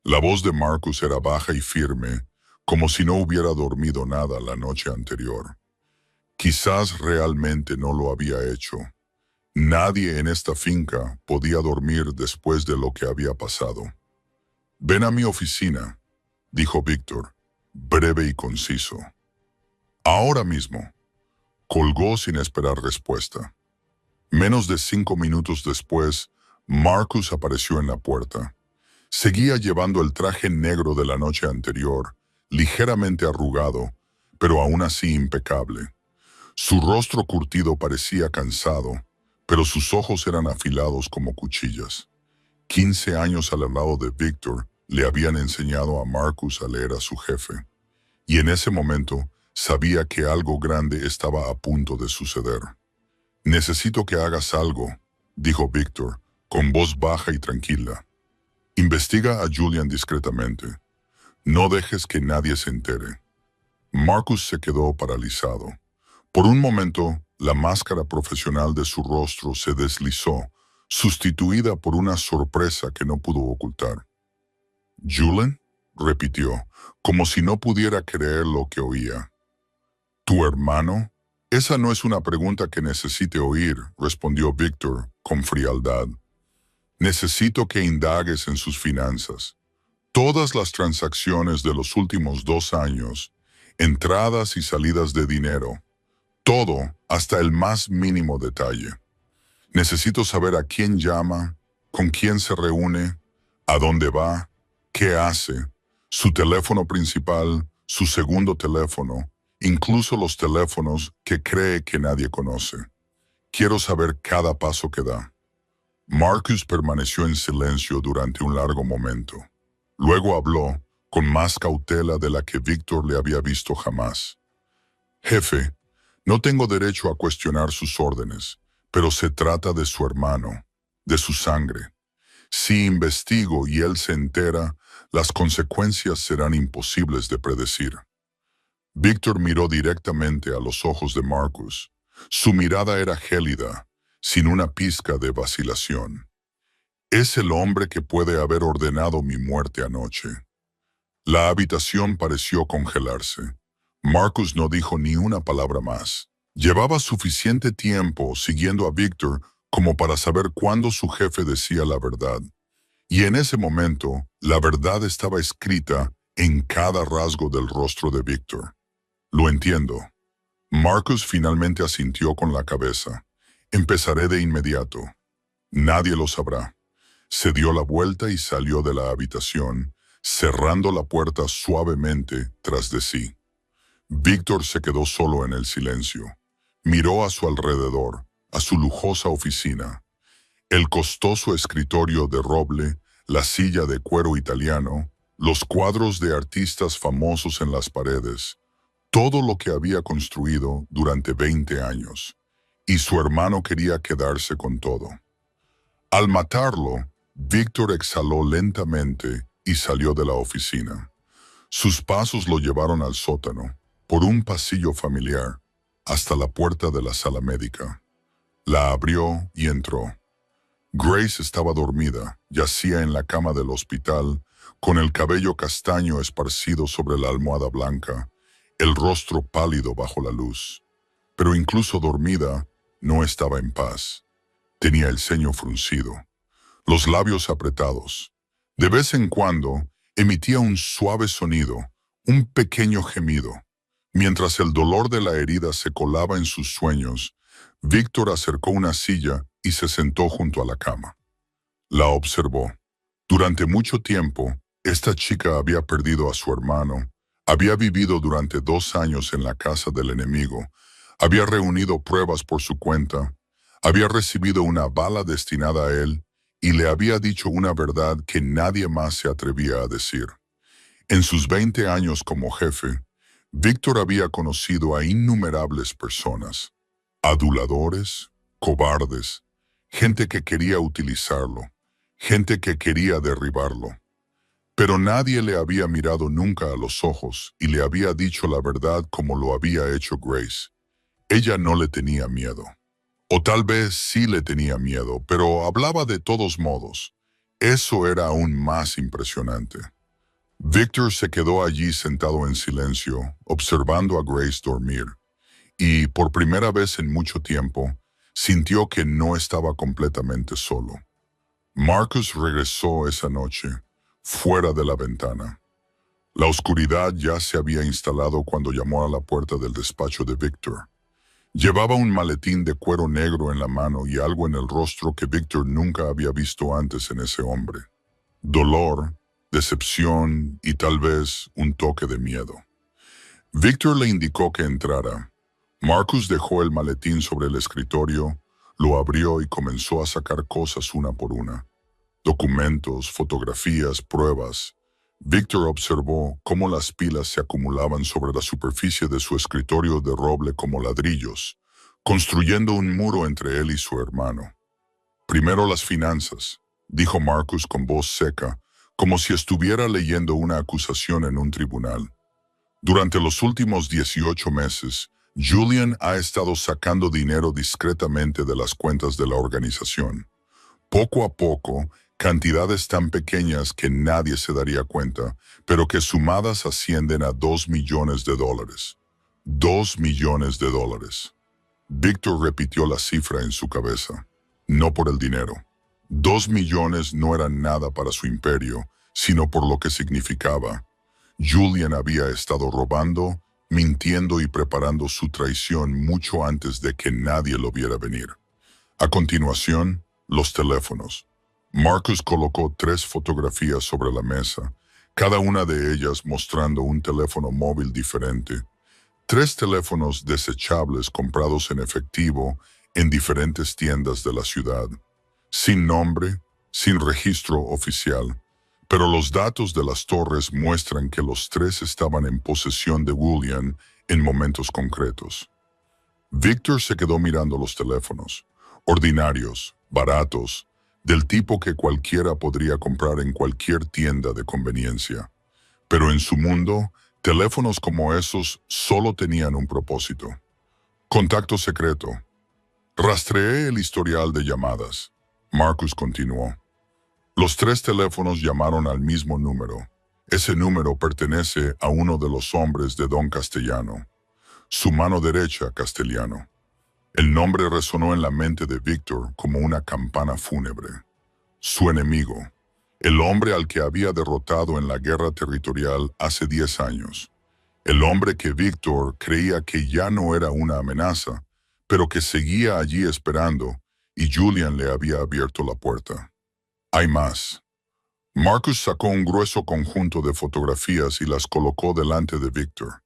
La voz de Marcus era baja y firme, como si no hubiera dormido nada la noche anterior. Quizás realmente no lo había hecho. Nadie en esta finca podía dormir después de lo que había pasado. «Ven a mi oficina», dijo Víctor, breve y conciso. «Ahora mismo». Colgó sin esperar respuesta. Menos de 5 minutos después, Marcus apareció en la puerta. Seguía llevando el traje negro de la noche anterior, ligeramente arrugado, pero aún así impecable. Su rostro curtido parecía cansado, pero sus ojos eran afilados como cuchillas. 15 años al lado de Víctor le habían enseñado a Marcus a leer a su jefe, y en ese momento sabía que algo grande estaba a punto de suceder. «Necesito que hagas algo», dijo Víctor, con voz baja y tranquila. «Investiga a Julian discretamente. No dejes que nadie se entere». Marcus se quedó paralizado. Por un momento, la máscara profesional de su rostro se deslizó, sustituida por una sorpresa que no pudo ocultar. «¿Julian?», repitió, como si no pudiera creer lo que oía. «¿Tu hermano?». «Esa no es una pregunta que necesite oír», respondió Víctor con frialdad. «Necesito que indagues en sus finanzas. Todas las transacciones de los últimos 2 años, entradas y salidas de dinero, todo hasta el más mínimo detalle. Necesito saber a quién llama, con quién se reúne, a dónde va, qué hace, su teléfono principal, su segundo teléfono, incluso los teléfonos que cree que nadie conoce. Quiero saber cada paso que da». Marcus permaneció en silencio durante un largo momento. Luego habló, con más cautela de la que Víctor le había visto jamás. «Jefe, no tengo derecho a cuestionar sus órdenes, pero se trata de su hermano, de su sangre. Si investigo y él se entera, las consecuencias serán imposibles de predecir». Víctor miró directamente a los ojos de Marcus. Su mirada era gélida, sin una pizca de vacilación. «Es el hombre que puede haber ordenado mi muerte anoche». La habitación pareció congelarse. Marcus no dijo ni una palabra más. Llevaba suficiente tiempo siguiendo a Víctor como para saber cuándo su jefe decía la verdad. Y en ese momento, la verdad estaba escrita en cada rasgo del rostro de Víctor. «Lo entiendo». Marcus finalmente asintió con la cabeza. «Empezaré de inmediato. Nadie lo sabrá». Se dio la vuelta y salió de la habitación, cerrando la puerta suavemente tras de sí. Víctor se quedó solo en el silencio. Miró a su alrededor, a su lujosa oficina, el costoso escritorio de roble, la silla de cuero italiano, los cuadros de artistas famosos en las paredes, todo lo que había construido durante 20 años. Y su hermano quería quedarse con todo. Al matarlo, Víctor exhaló lentamente y salió de la oficina. Sus pasos lo llevaron al sótano, por un pasillo familiar, hasta la puerta de la sala médica. La abrió y entró. Grace estaba dormida, yacía en la cama del hospital, con el cabello castaño esparcido sobre la almohada blanca, el rostro pálido bajo la luz. Pero incluso dormida, no estaba en paz. Tenía el ceño fruncido, los labios apretados. De vez en cuando, emitía un suave sonido, un pequeño gemido. Mientras el dolor de la herida se colaba en sus sueños, Víctor acercó una silla y se sentó junto a la cama. La observó. Durante mucho tiempo, esta chica había perdido a su hermano, había vivido durante 2 años en la casa del enemigo, había reunido pruebas por su cuenta, había recibido una bala destinada a él y le había dicho una verdad que nadie más se atrevía a decir. En sus 20 años como jefe, Víctor había conocido a innumerables personas, aduladores, cobardes, gente que quería utilizarlo, gente que quería derribarlo. Pero nadie le había mirado nunca a los ojos y le había dicho la verdad como lo había hecho Grace. Ella no le tenía miedo. O tal vez sí le tenía miedo, pero hablaba de todos modos. Eso era aún más impresionante. Víctor se quedó allí sentado en silencio, observando a Grace dormir, y por primera vez en mucho tiempo, sintió que no estaba completamente solo. Marcus regresó esa noche, fuera de la ventana. La oscuridad ya se había instalado cuando llamó a la puerta del despacho de Víctor. Llevaba un maletín de cuero negro en la mano y algo en el rostro que Víctor nunca había visto antes en ese hombre. Dolor, decepción y tal vez un toque de miedo. Víctor le indicó que entrara. Marcus dejó el maletín sobre el escritorio, lo abrió y comenzó a sacar cosas una por una. Documentos, fotografías, pruebas. Víctor observó cómo las pilas se acumulaban sobre la superficie de su escritorio de roble como ladrillos, construyendo un muro entre él y su hermano. Primero las finanzas, dijo Marcus con voz seca, como si estuviera leyendo una acusación en un tribunal. Durante los últimos 18 meses, Julian ha estado sacando dinero discretamente de las cuentas de la organización. Poco a poco, cantidades tan pequeñas que nadie se daría cuenta, pero que sumadas ascienden a $2 millones. $2 millones. Víctor repitió la cifra en su cabeza. No por el dinero. 2 millones no eran nada para su imperio, sino por lo que significaba. Julian había estado robando, mintiendo y preparando su traición mucho antes de que nadie lo viera venir. A continuación, los teléfonos. Marcus colocó 3 fotografías sobre la mesa, cada una de ellas mostrando un teléfono móvil diferente. 3 teléfonos desechables comprados en efectivo en diferentes tiendas de la ciudad. Sin nombre, sin registro oficial. Pero los datos de las torres muestran que los 3 estaban en posesión de Julian en momentos concretos. Víctor se quedó mirando los teléfonos, ordinarios, baratos, del tipo que cualquiera podría comprar en cualquier tienda de conveniencia. Pero en su mundo, teléfonos como esos solo tenían un propósito. Contacto secreto. Rastreé el historial de llamadas. Marcus continuó. Los 3 teléfonos llamaron al mismo número. Ese número pertenece a uno de los hombres de Don Castellano. Su mano derecha, Castellano. El nombre resonó en la mente de Víctor como una campana fúnebre. Su enemigo. El hombre al que había derrotado en la guerra territorial hace 10 años. El hombre que Víctor creía que ya no era una amenaza, pero que seguía allí esperando, y Julian le había abierto la puerta. Hay más. Marcus sacó un grueso conjunto de fotografías y las colocó delante de Víctor.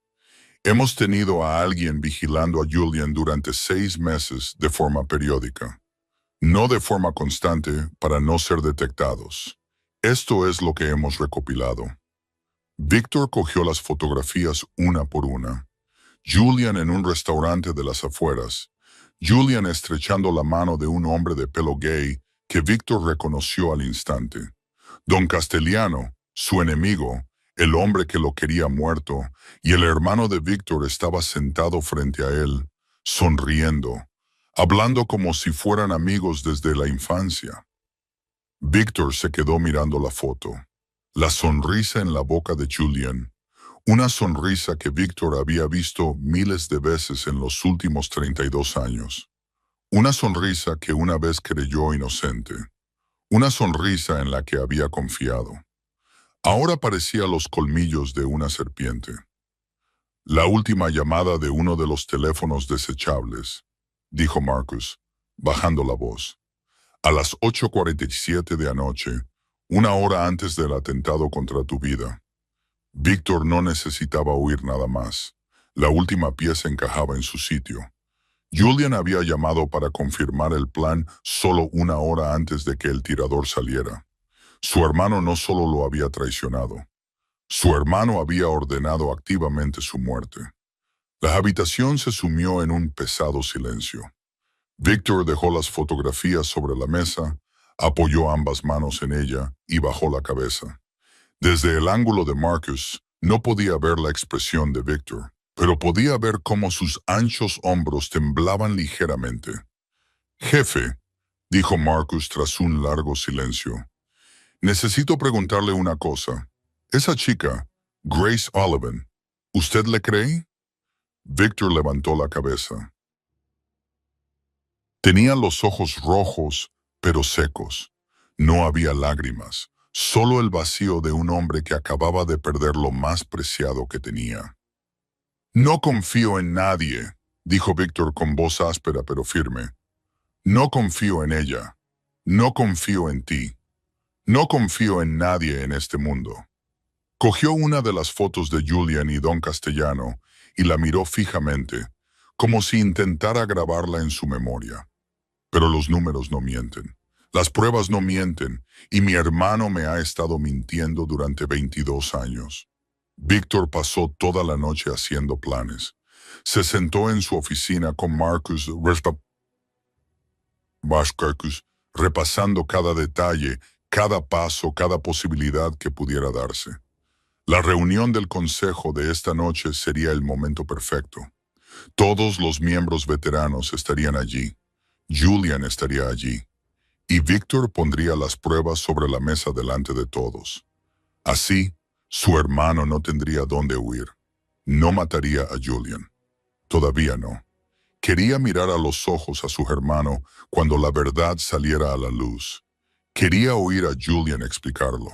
Hemos tenido a alguien vigilando a Julian durante 6 meses de forma periódica, no de forma constante para no ser detectados. Esto es lo que hemos recopilado. Víctor cogió las fotografías una por una. Julian en un restaurante de las afueras. Julian estrechando la mano de un hombre de pelo gay que Víctor reconoció al instante. Don Castellano, su enemigo, el hombre que lo quería muerto, y el hermano de Víctor estaba sentado frente a él, sonriendo, hablando como si fueran amigos desde la infancia. Víctor se quedó mirando la foto. La sonrisa en la boca de Julian, una sonrisa que Víctor había visto miles de veces en los últimos 32 años. Una sonrisa que una vez creyó inocente. Una sonrisa en la que había confiado. Ahora parecía los colmillos de una serpiente. La última llamada de uno de los teléfonos desechables, dijo Marcus, bajando la voz. A las 8:47 de anoche, una hora antes del atentado contra tu vida. Víctor no necesitaba oír nada más. La última pieza encajaba en su sitio. Julian había llamado para confirmar el plan solo una hora antes de que el tirador saliera. Su hermano no solo lo había traicionado, su hermano había ordenado activamente su muerte. La habitación se sumió en un pesado silencio. Víctor dejó las fotografías sobre la mesa, apoyó ambas manos en ella y bajó la cabeza. Desde el ángulo de Marcus, no podía ver la expresión de Víctor, pero podía ver cómo sus anchos hombros temblaban ligeramente. Jefe, dijo Marcus tras un largo silencio, necesito preguntarle una cosa. Esa chica, Grace Olivan, ¿usted le cree? Víctor levantó la cabeza. Tenía los ojos rojos, pero secos. No había lágrimas, solo el vacío de un hombre que acababa de perder lo más preciado que tenía. No confío en nadie, dijo Víctor con voz áspera pero firme. No confío en ella. No confío en ti. No confío en nadie en este mundo. Cogió una de las fotos de Julian y Don Castellano y la miró fijamente, como si intentara grabarla en su memoria. Pero los números no mienten. Las pruebas no mienten, y mi hermano me ha estado mintiendo durante 22 años. Víctor pasó toda la noche haciendo planes. Se sentó en su oficina con Marcus, repasando cada detalle, cada paso, cada posibilidad que pudiera darse. La reunión del consejo de esta noche sería el momento perfecto. Todos los miembros veteranos estarían allí. Julian estaría allí. Y Víctor pondría las pruebas sobre la mesa delante de todos. Así, su hermano no tendría dónde huir. No mataría a Julian. Todavía no. Quería mirar a los ojos a su hermano cuando la verdad saliera a la luz. Quería oír a Julian explicarlo.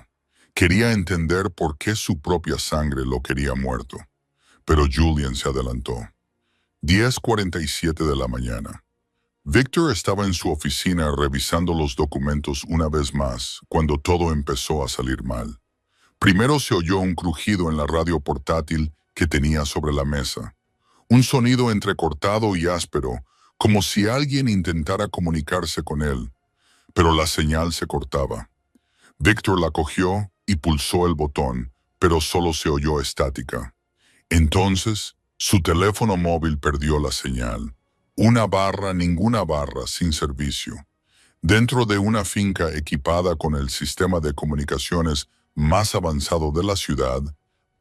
Quería entender por qué su propia sangre lo quería muerto. Pero Julian se adelantó. 10:47 de la mañana. Víctor estaba en su oficina revisando los documentos una vez más cuando todo empezó a salir mal. Primero se oyó un crujido en la radio portátil que tenía sobre la mesa. Un sonido entrecortado y áspero, como si alguien intentara comunicarse con él. Pero la señal se cortaba. Víctor la cogió y pulsó el botón, pero solo se oyó estática. Entonces, su teléfono móvil perdió la señal. Una barra, ninguna barra, sin servicio. Dentro de una finca equipada con el sistema de comunicaciones más avanzado de la ciudad,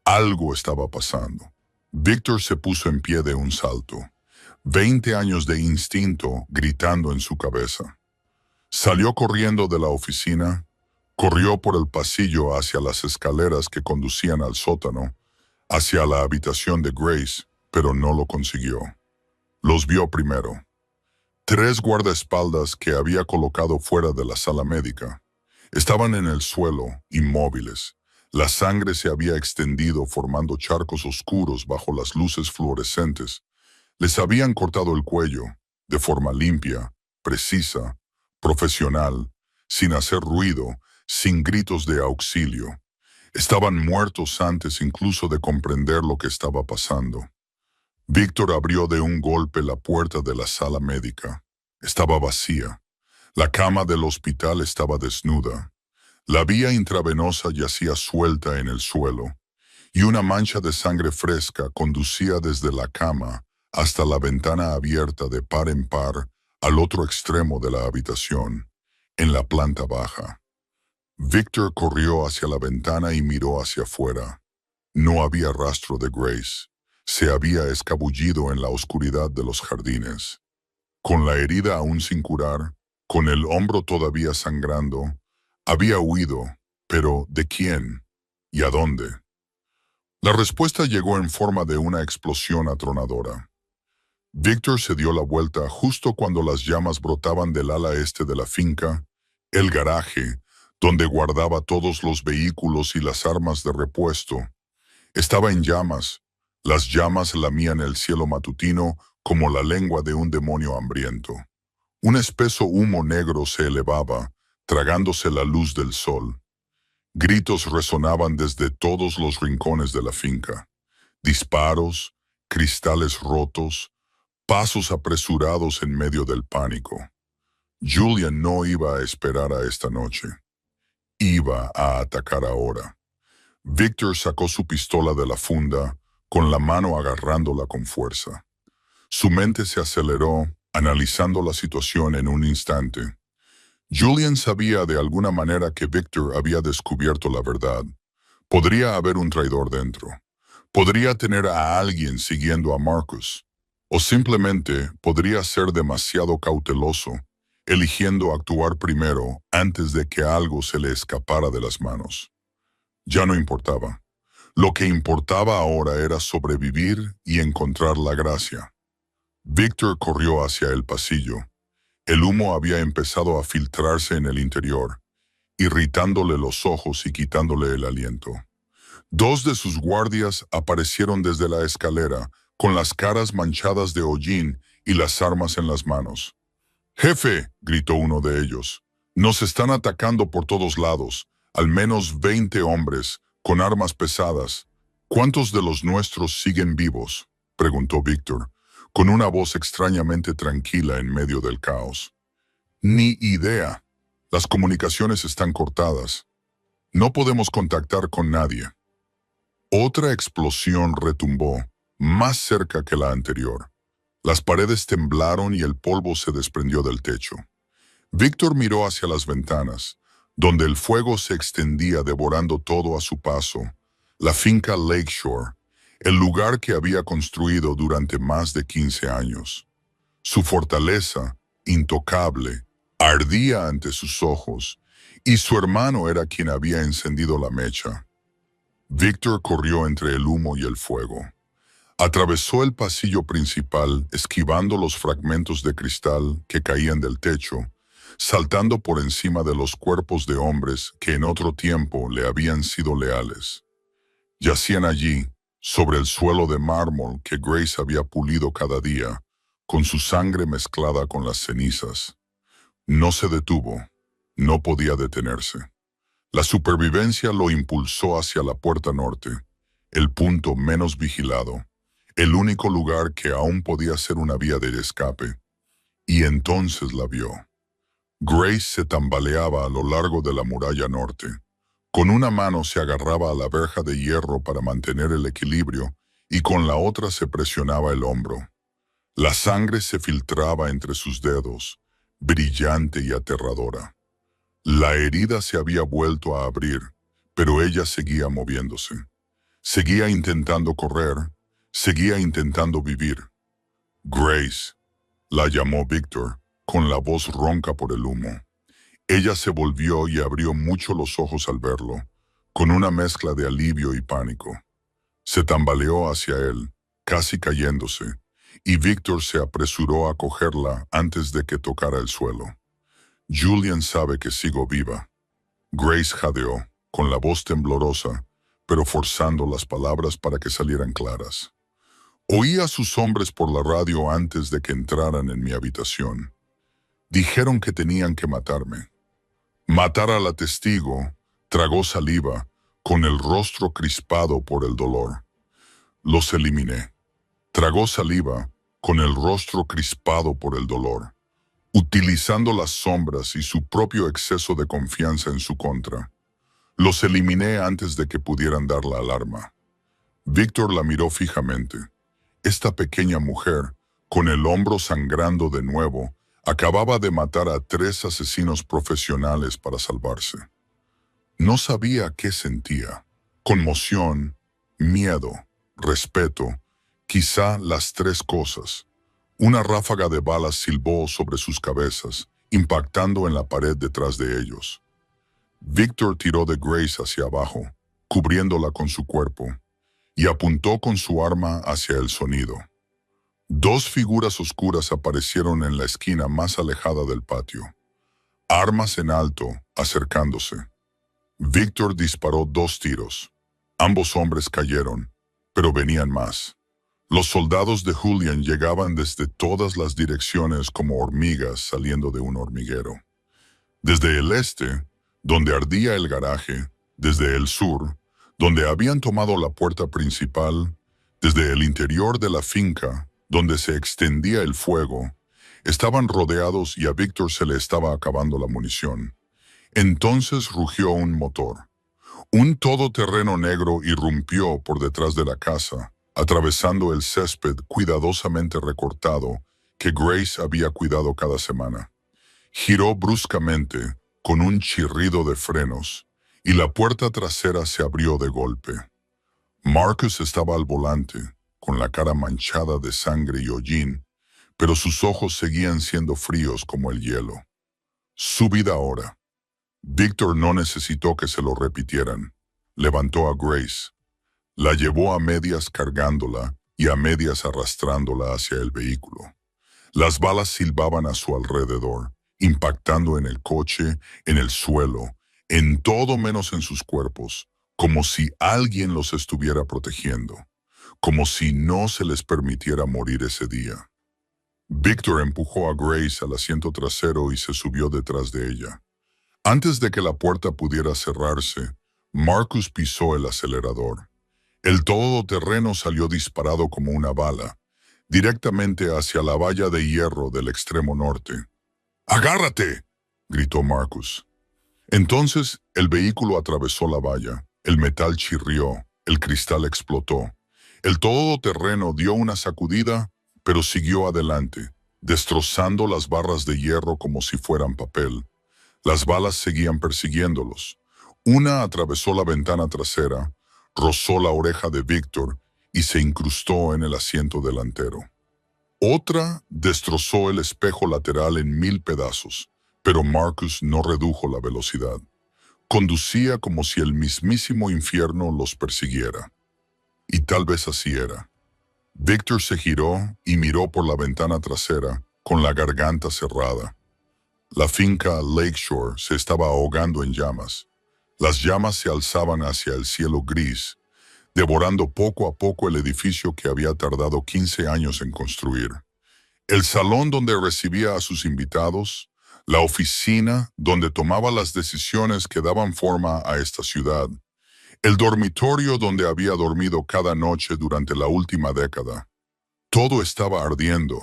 algo estaba pasando. Víctor se puso en pie de un salto. 20 años de instinto gritando en su cabeza. Salió corriendo de la oficina, corrió por el pasillo hacia las escaleras que conducían al sótano, hacia la habitación de Grace, pero no lo consiguió. Los vio primero. 3 guardaespaldas que había colocado fuera de la sala médica. Estaban en el suelo, inmóviles. La sangre se había extendido formando charcos oscuros bajo las luces fluorescentes. Les habían cortado el cuello, de forma limpia, precisa, profesional, sin hacer ruido, sin gritos de auxilio. Estaban muertos antes incluso de comprender lo que estaba pasando. Víctor abrió de un golpe la puerta de la sala médica. Estaba vacía. La cama del hospital estaba desnuda. La vía intravenosa yacía suelta en el suelo, y una mancha de sangre fresca conducía desde la cama hasta la ventana abierta de par en par al otro extremo de la habitación, en la planta baja. Víctor corrió hacia la ventana y miró hacia afuera. No había rastro de Grace. Se había escabullido en la oscuridad de los jardines. Con la herida aún sin curar, con el hombro todavía sangrando, había huido, pero ¿de quién? ¿Y a dónde? La respuesta llegó en forma de una explosión atronadora. Víctor se dio la vuelta justo cuando las llamas brotaban del ala este de la finca, el garaje, donde guardaba todos los vehículos y las armas de repuesto. Estaba en llamas. Las llamas lamían el cielo matutino como la lengua de un demonio hambriento. Un espeso humo negro se elevaba, tragándose la luz del sol. Gritos resonaban desde todos los rincones de la finca. Disparos, cristales rotos, pasos apresurados en medio del pánico. Julian no iba a esperar a esta noche. Iba a atacar ahora. Víctor sacó su pistola de la funda, con la mano agarrándola con fuerza. Su mente se aceleró, analizando la situación en un instante. Julian sabía de alguna manera que Víctor había descubierto la verdad. Podría haber un traidor dentro. Podría tener a alguien siguiendo a Marcus. O simplemente podría ser demasiado cauteloso, eligiendo actuar primero antes de que algo se le escapara de las manos. Ya no importaba. Lo que importaba ahora era sobrevivir y encontrar la gracia. Víctor corrió hacia el pasillo. El humo había empezado a filtrarse en el interior, irritándole los ojos y quitándole el aliento. Dos de sus guardias aparecieron desde la escalera, con las caras manchadas de hollín y las armas en las manos. «Jefe», gritó uno de ellos, «nos están atacando por todos lados, al menos 20 hombres, con armas pesadas». «¿Cuántos de los nuestros siguen vivos?», preguntó Víctor, con una voz extrañamente tranquila en medio del caos. «Ni idea. Las comunicaciones están cortadas. No podemos contactar con nadie». Otra explosión retumbó, más cerca que la anterior. Las paredes temblaron y el polvo se desprendió del techo. Víctor miró hacia las ventanas, donde el fuego se extendía devorando todo a su paso. La finca Lakeshore, el lugar que había construido durante más de 15 años. Su fortaleza, intocable, ardía ante sus ojos, y su hermano era quien había encendido la mecha. Víctor corrió entre el humo y el fuego. Atravesó el pasillo principal, esquivando los fragmentos de cristal que caían del techo, saltando por encima de los cuerpos de hombres que en otro tiempo le habían sido leales. Yacían allí, sobre el suelo de mármol que Grace había pulido cada día, con su sangre mezclada con las cenizas. No se detuvo, no podía detenerse. La supervivencia lo impulsó hacia la puerta norte, el punto menos vigilado, el único lugar que aún podía ser una vía de escape. Y entonces la vio. Grace se tambaleaba a lo largo de la muralla norte. Con una mano se agarraba a la verja de hierro para mantener el equilibrio y con la otra se presionaba el hombro. La sangre se filtraba entre sus dedos, brillante y aterradora. La herida se había vuelto a abrir, pero ella seguía moviéndose. Seguía intentando correr, seguía intentando vivir. «Grace», la llamó Víctor, con la voz ronca por el humo. Ella se volvió y abrió mucho los ojos al verlo, con una mezcla de alivio y pánico. Se tambaleó hacia él, casi cayéndose, y Víctor se apresuró a cogerla antes de que tocara el suelo. «Julian sabe que sigo viva». Grace jadeó, con la voz temblorosa, pero forzando las palabras para que salieran claras. «Oí a sus hombres por la radio antes de que entraran en mi habitación. Dijeron que tenían que matarme. Matar a la testigo», tragó saliva, con el rostro crispado por el dolor. «Los eliminé. Tragó saliva, con el rostro crispado por el dolor, utilizando las sombras y su propio exceso de confianza en su contra. Los eliminé antes de que pudieran dar la alarma. Víctor la miró fijamente. Esta pequeña mujer, con el hombro sangrando de nuevo, acababa de matar a 3 asesinos profesionales para salvarse. No sabía qué sentía. Conmoción, miedo, respeto, quizá las 3 cosas. Una ráfaga de balas silbó sobre sus cabezas, impactando en la pared detrás de ellos. Víctor tiró de Grace hacia abajo, cubriéndola con su cuerpo, y apuntó con su arma hacia el sonido. 2 figuras oscuras aparecieron en la esquina más alejada del patio, armas en alto, acercándose. Víctor disparó 2 tiros. Ambos hombres cayeron, pero venían más. Los soldados de Julian llegaban desde todas las direcciones como hormigas saliendo de un hormiguero. Desde el este, donde ardía el garaje, desde el sur, donde habían tomado la puerta principal, desde el interior de la finca, donde se extendía el fuego, estaban rodeados y a Víctor se le estaba acabando la munición. Entonces rugió un motor. Un todoterreno negro irrumpió por detrás de la casa, atravesando el césped cuidadosamente recortado que Grace había cuidado cada semana. Giró bruscamente, con un chirrido de frenos, y la puerta trasera se abrió de golpe. Marcus estaba al volante, con la cara manchada de sangre y hollín, pero sus ojos seguían siendo fríos como el hielo. Su vida ahora. Víctor no necesitó que se lo repitieran. Levantó a Grace. La llevó a medias cargándola y a medias arrastrándola hacia el vehículo. Las balas silbaban a su alrededor, impactando en el coche, en el suelo, en todo menos en sus cuerpos, como si alguien los estuviera protegiendo, como si no se les permitiera morir ese día. Víctor empujó a Grace al asiento trasero y se subió detrás de ella. Antes de que la puerta pudiera cerrarse, Marcus pisó el acelerador. El todoterreno salió disparado como una bala, directamente hacia la valla de hierro del extremo norte. ¡Agárrate!, gritó Marcus. Entonces el vehículo atravesó la valla, el metal chirrió, el cristal explotó. El todoterreno dio una sacudida, pero siguió adelante, destrozando las barras de hierro como si fueran papel. Las balas seguían persiguiéndolos. Una atravesó la ventana trasera, rozó la oreja de Víctor y se incrustó en el asiento delantero. Otra destrozó el espejo lateral en 1000 pedazos, pero Marcus no redujo la velocidad. Conducía como si el mismísimo infierno los persiguiera. Y tal vez así era. Víctor se giró y miró por la ventana trasera, con la garganta cerrada. La finca Lakeshore se estaba ahogando en llamas. Las llamas se alzaban hacia el cielo gris, devorando poco a poco el edificio que había tardado 15 años en construir. El salón donde recibía a sus invitados, la oficina donde tomaba las decisiones que daban forma a esta ciudad, el dormitorio donde había dormido cada noche durante la última década. Todo estaba ardiendo.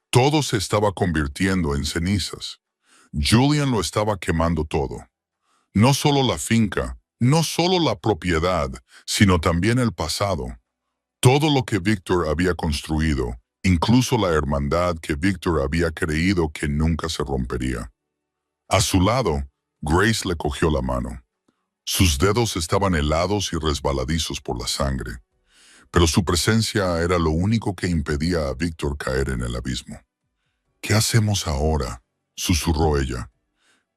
Todo se estaba convirtiendo en cenizas. Julian lo estaba quemando todo. No solo la finca, no solo la propiedad, sino también el pasado. Todo lo que Víctor había construido, incluso la hermandad que Víctor había creído que nunca se rompería. A su lado, Grace le cogió la mano. Sus dedos estaban helados y resbaladizos por la sangre, pero su presencia era lo único que impedía a Víctor caer en el abismo. ¿Qué hacemos ahora?, susurró ella.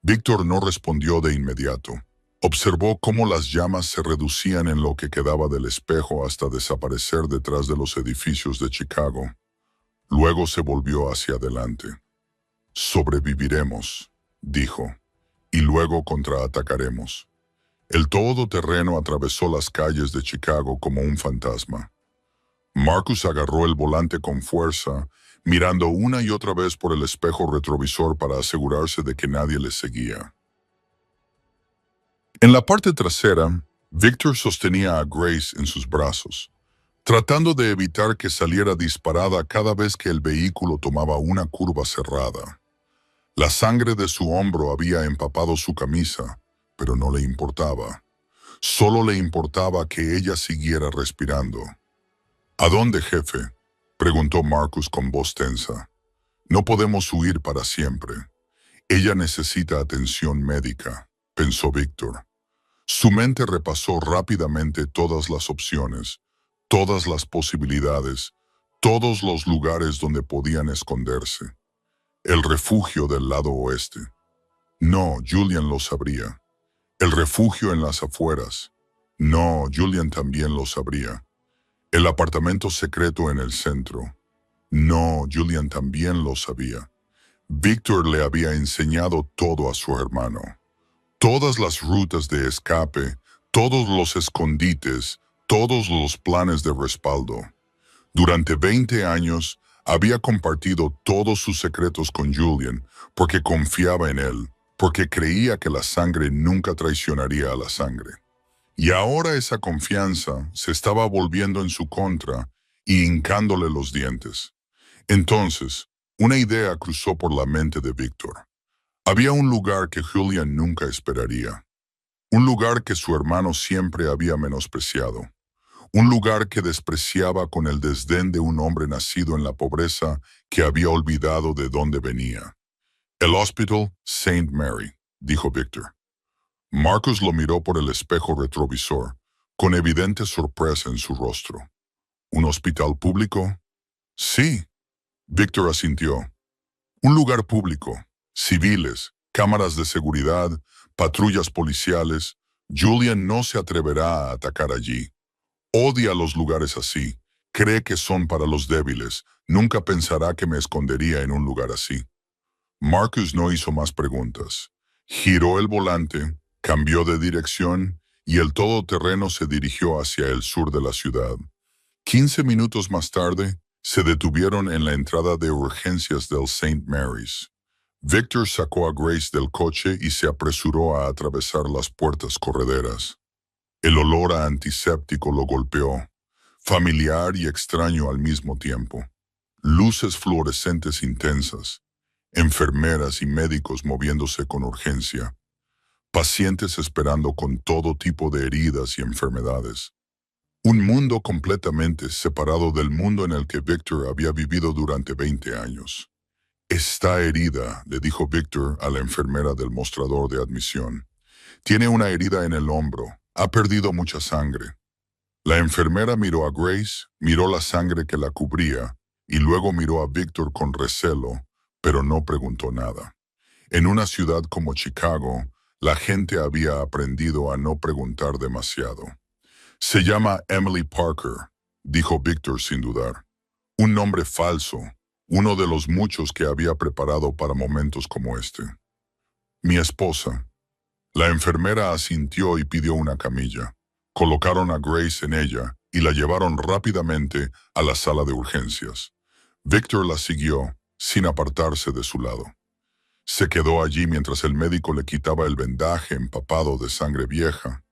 Víctor no respondió de inmediato. Observó cómo las llamas se reducían en lo que quedaba del espejo hasta desaparecer detrás de los edificios de Chicago. Luego se volvió hacia adelante. Sobreviviremos, dijo, y luego contraatacaremos. El todoterreno atravesó las calles de Chicago como un fantasma. Marcus agarró el volante con fuerza, mirando una y otra vez por el espejo retrovisor para asegurarse de que nadie le seguía. En la parte trasera, Víctor sostenía a Grace en sus brazos. tratando de evitar que saliera disparada cada vez que el vehículo tomaba una curva cerrada. La sangre de su hombro había empapado su camisa, pero no le importaba. Solo le importaba que ella siguiera respirando. ¿A dónde, jefe?, preguntó Marcus con voz tensa. No podemos huir para siempre. Ella necesita atención médica, pensó Víctor. Su mente repasó rápidamente todas las opciones, todas las posibilidades, todos los lugares donde podían esconderse. El refugio del lado oeste. No, Julian lo sabría. El refugio en las afueras. No, Julian también lo sabría. El apartamento secreto en el centro. No, Julian también lo sabía. Víctor le había enseñado todo a su hermano. Todas las rutas de escape, todos los escondites, todos los planes de respaldo. Durante 20 años había compartido todos sus secretos con Julian porque confiaba en él, porque creía que la sangre nunca traicionaría a la sangre. Y ahora esa confianza se estaba volviendo en su contra y hincándole los dientes. Entonces, una idea cruzó por la mente de Víctor. Había un lugar que Julian nunca esperaría. Un lugar que su hermano siempre había menospreciado. Un lugar que despreciaba con el desdén de un hombre nacido en la pobreza que había olvidado de dónde venía. El Hospital St. Mary, dijo Víctor. Marcus lo miró por el espejo retrovisor, con evidente sorpresa en su rostro. ¿Un hospital público? Sí, Víctor asintió. Un lugar público, civiles, cámaras de seguridad, patrullas policiales. Julian no se atreverá a atacar allí. Odia los lugares así. Cree que son para los débiles. Nunca pensará que me escondería en un lugar así. Marcus no hizo más preguntas. Giró el volante, cambió de dirección y el todoterreno se dirigió hacia el sur de la ciudad. 15 minutos más tarde, se detuvieron en la entrada de urgencias del St. Mary's. Victor sacó a Grace del coche y se apresuró a atravesar las puertas correderas. El olor a antiséptico lo golpeó, familiar y extraño al mismo tiempo. Luces fluorescentes intensas, enfermeras y médicos moviéndose con urgencia, pacientes esperando con todo tipo de heridas y enfermedades. Un mundo completamente separado del mundo en el que Victor había vivido durante 20 años. Está herida, le dijo Victor a la enfermera del mostrador de admisión. Tiene una herida en el hombro. Ha perdido mucha sangre. La enfermera miró a Grace, miró la sangre que la cubría y luego miró a Victor con recelo, pero no preguntó nada. En una ciudad como Chicago, la gente había aprendido a no preguntar demasiado. Se llama Emily Parker, dijo Victor sin dudar. Un nombre falso, uno de los muchos que había preparado para momentos como este. Mi esposa. La enfermera asintió y pidió una camilla. Colocaron a Grace en ella y la llevaron rápidamente a la sala de urgencias. Victor la siguió, sin apartarse de su lado. Se quedó allí mientras el médico le quitaba el vendaje empapado de sangre vieja,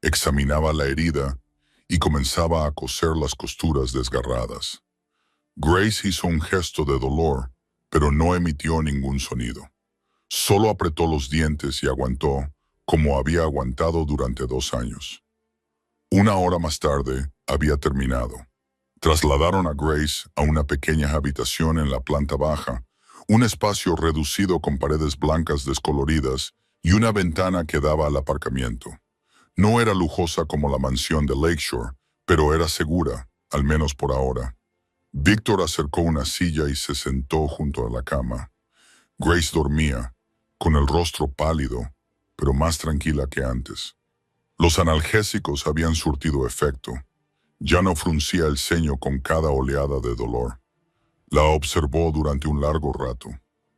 examinaba la herida y comenzaba a coser las costuras desgarradas. Grace hizo un gesto de dolor, pero no emitió ningún sonido. Solo apretó los dientes y aguantó, como había aguantado durante 2 años. 1 hora más tarde, había terminado. Trasladaron a Grace a una pequeña habitación en la planta baja, un espacio reducido con paredes blancas descoloridas y una ventana que daba al aparcamiento. No era lujosa como la mansión de Lakeshore, pero era segura, al menos por ahora. Víctor acercó una silla y se sentó junto a la cama. Grace dormía, con el rostro pálido, pero más tranquila que antes. Los analgésicos habían surtido efecto. Ya no fruncía el ceño con cada oleada de dolor. La observó durante un largo rato.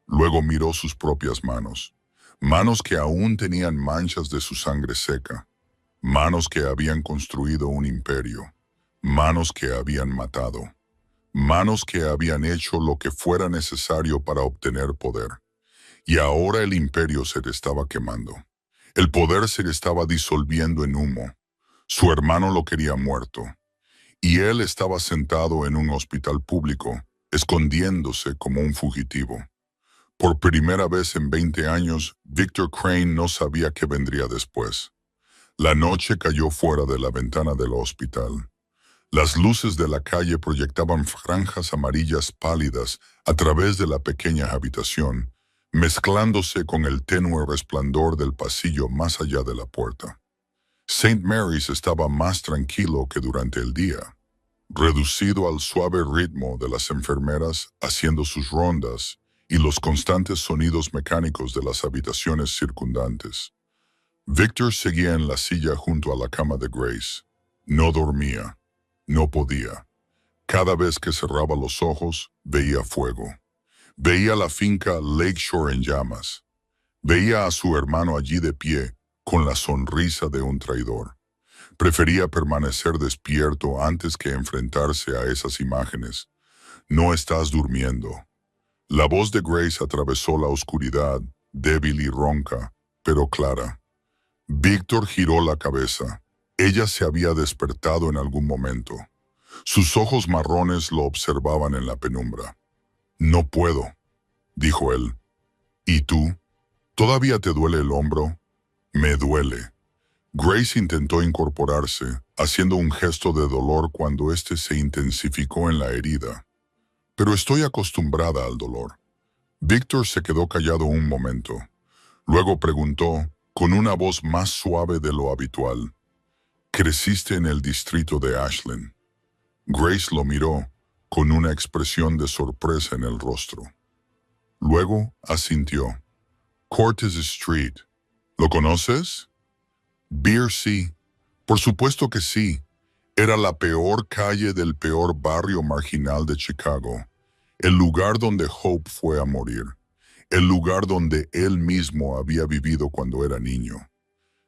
Luego miró sus propias manos. Manos que aún tenían manchas de su sangre seca. Manos que habían construido un imperio. Manos que habían matado. Manos que habían hecho lo que fuera necesario para obtener poder. Y ahora el imperio se le estaba quemando. El poder se le estaba disolviendo en humo. Su hermano lo quería muerto. y él estaba sentado en un hospital público, escondiéndose como un fugitivo. Por primera vez en 20 años, Victor Crane no sabía qué vendría después. La noche cayó fuera de la ventana del hospital. Las luces de la calle proyectaban franjas amarillas pálidas a través de la pequeña habitación, mezclándose con el tenue resplandor del pasillo más allá de la puerta. St. Mary's estaba más tranquilo que durante el día, reducido al suave ritmo de las enfermeras haciendo sus rondas y los constantes sonidos mecánicos de las habitaciones circundantes. Victor seguía en la silla junto a la cama de Grace. No dormía. No podía. Cada vez que cerraba los ojos, veía fuego. Veía la finca Lakeshore en llamas. Veía a su hermano allí de pie, con la sonrisa de un traidor. Prefería permanecer despierto antes que enfrentarse a esas imágenes. No estás durmiendo. La voz de Grace atravesó la oscuridad, débil y ronca, pero clara. Víctor giró la cabeza. Ella se había despertado en algún momento. Sus ojos marrones lo observaban en la penumbra. «No puedo», dijo él. «¿Y tú? ¿Todavía te duele el hombro?» «Me duele». Grace intentó incorporarse, haciendo un gesto de dolor cuando éste se intensificó en la herida. «Pero estoy acostumbrada al dolor». Víctor se quedó callado un momento. Luego preguntó, con una voz más suave de lo habitual. «¿Creciste en el distrito de Ashland?» Grace lo miró, con una expresión de sorpresa en el rostro. Luego asintió. «Cortez Street. ¿Lo conoces?» «Beer sí. Por supuesto que sí. Era la peor calle del peor barrio marginal de Chicago. El lugar donde Hope fue a morir. El lugar donde él mismo había vivido cuando era niño.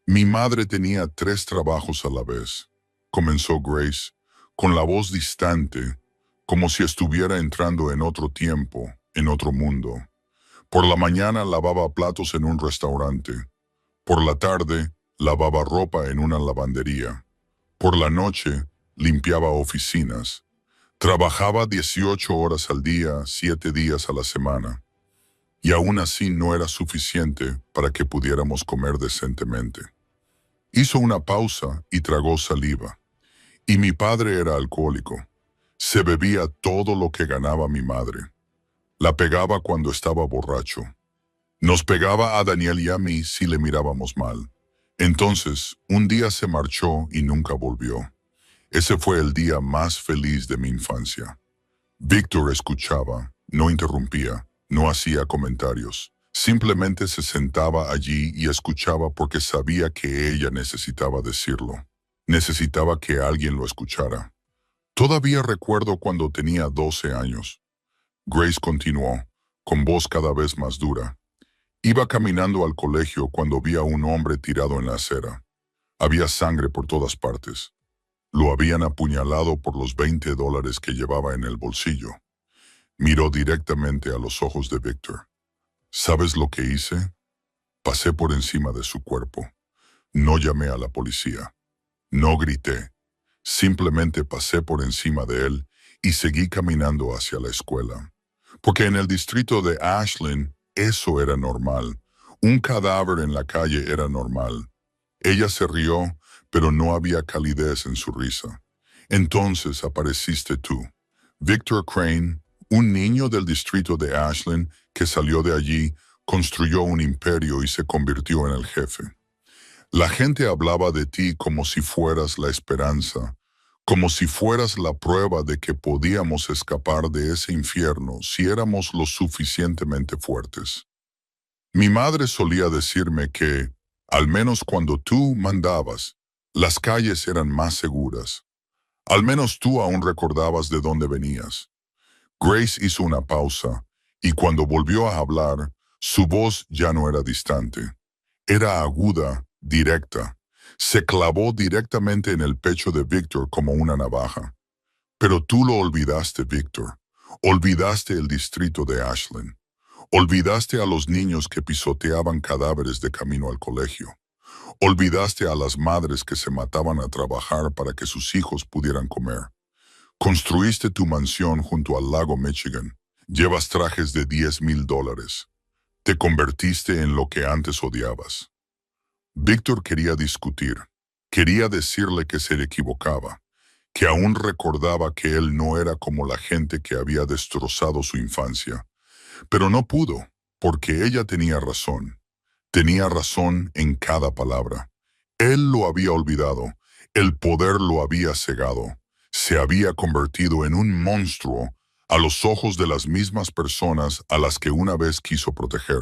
Mi madre tenía 3 trabajos a la vez», comenzó Grace, con la voz distante, como si estuviera entrando en otro tiempo, en otro mundo. Por la mañana lavaba platos en un restaurante. Por la tarde, lavaba ropa en una lavandería. Por la noche, limpiaba oficinas. Trabajaba 18 horas al día, 7 días a la semana. Y aún así no era suficiente para que pudiéramos comer decentemente. Hizo una pausa y tragó saliva. Y mi padre era alcohólico. Se bebía todo lo que ganaba mi madre. La pegaba cuando estaba borracho. Nos pegaba a Daniel y a mí si le mirábamos mal. Entonces, un día se marchó y nunca volvió. Ese fue el día más feliz de mi infancia. Víctor escuchaba, no interrumpía, no hacía comentarios. Simplemente se sentaba allí y escuchaba porque sabía que ella necesitaba decirlo. Necesitaba que alguien lo escuchara. Todavía recuerdo cuando tenía 12 años. Grace continuó, con voz cada vez más dura. Iba caminando al colegio cuando vi a un hombre tirado en la acera. Había sangre por todas partes. Lo habían apuñalado por los $20 que llevaba en el bolsillo. Miró directamente a los ojos de Victor. ¿Sabes lo que hice? Pasé por encima de su cuerpo. No llamé a la policía. No grité. Simplemente pasé por encima de él y seguí caminando hacia la escuela. Porque en el distrito de Ashland eso era normal. Un cadáver en la calle era normal. Ella se rió, pero no había calidez en su risa. Entonces apareciste tú, Victor Crane, un niño del distrito de Ashland que salió de allí, construyó un imperio y se convirtió en el jefe. La gente hablaba de ti como si fueras la esperanza, como si fueras la prueba de que podíamos escapar de ese infierno si éramos lo suficientemente fuertes. Mi madre solía decirme que, al menos cuando tú mandabas, las calles eran más seguras. Al menos tú aún recordabas de dónde venías. Grace hizo una pausa, y cuando volvió a hablar, su voz ya no era distante. Era aguda, directa. Se clavó directamente en el pecho de Victor como una navaja. Pero tú lo olvidaste, Victor. Olvidaste el distrito de Ashland. Olvidaste a los niños que pisoteaban cadáveres de camino al colegio. Olvidaste a las madres que se mataban a trabajar para que sus hijos pudieran comer. Construiste tu mansión junto al lago Michigan. Llevas trajes de $10,000. Te convertiste en lo que antes odiabas. Víctor quería discutir. Quería decirle que se equivocaba, que aún recordaba que él no era como la gente que había destrozado su infancia. Pero no pudo, porque ella tenía razón. Tenía razón en cada palabra. Él lo había olvidado, el poder lo había cegado. Se había convertido en un monstruo a los ojos de las mismas personas a las que una vez quiso proteger.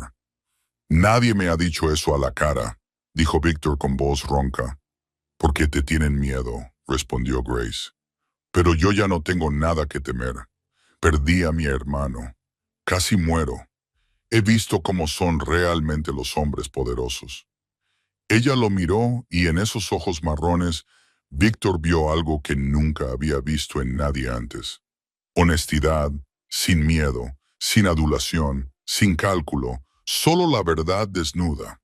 Nadie me ha dicho eso a la cara, dijo Víctor con voz ronca. Porque te tienen miedo, respondió Grace. Pero yo ya no tengo nada que temer. Perdí a mi hermano. Casi muero. He visto cómo son realmente los hombres poderosos. Ella lo miró y en esos ojos marrones, Víctor vio algo que nunca había visto en nadie antes. Honestidad, sin miedo, sin adulación, sin cálculo, solo la verdad desnuda.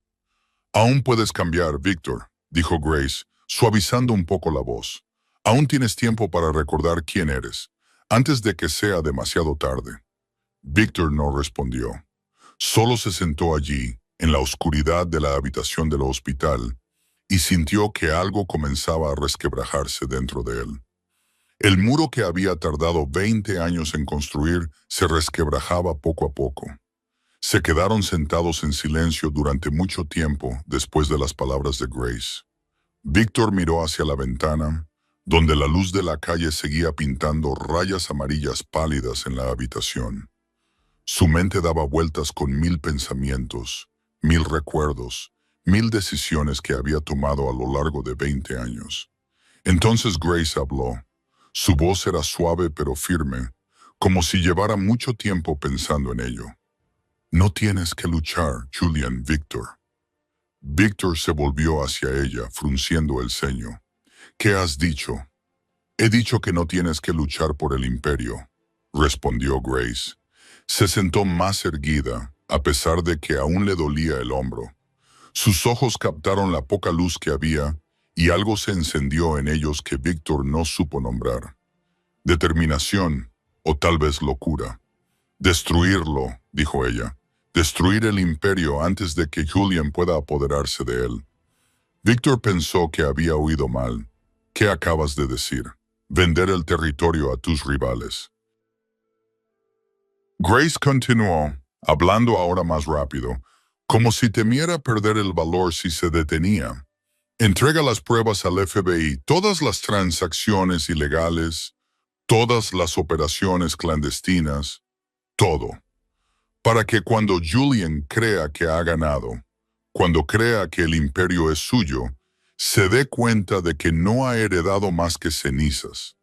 Aún puedes cambiar, Víctor, dijo Grace, suavizando un poco la voz. Aún tienes tiempo para recordar quién eres, antes de que sea demasiado tarde. Víctor no respondió. Solo se sentó allí, en la oscuridad de la habitación del hospital, y sintió que algo comenzaba a resquebrajarse dentro de él. El muro que había tardado 20 años en construir se resquebrajaba poco a poco. Se quedaron sentados en silencio durante mucho tiempo después de las palabras de Grace. Víctor miró hacia la ventana, donde la luz de la calle seguía pintando rayas amarillas pálidas en la habitación. Su mente daba vueltas con 1000 pensamientos, 1000 recuerdos, 1000 decisiones que había tomado a lo largo de 20 años. Entonces Grace habló. Su voz era suave pero firme, como si llevara mucho tiempo pensando en ello. No tienes que luchar, Julian, Víctor. Víctor se volvió hacia ella, frunciendo el ceño. ¿Qué has dicho? He dicho que no tienes que luchar por el imperio, respondió Grace. Se sentó más erguida, a pesar de que aún le dolía el hombro. Sus ojos captaron la poca luz que había, y algo se encendió en ellos que Víctor no supo nombrar. Determinación, o tal vez locura. Destruirlo, dijo ella. Destruir el imperio antes de que Julian pueda apoderarse de él. Víctor pensó que había oído mal. ¿Qué acabas de decir? Vender el territorio a tus rivales. Grace continuó, hablando ahora más rápido, como si temiera perder el valor si se detenía. Entrega las pruebas al FBI, todas las transacciones ilegales, todas las operaciones clandestinas, todo. Para que cuando Julian crea que ha ganado, cuando crea que el imperio es suyo, se dé cuenta de que no ha heredado más que cenizas.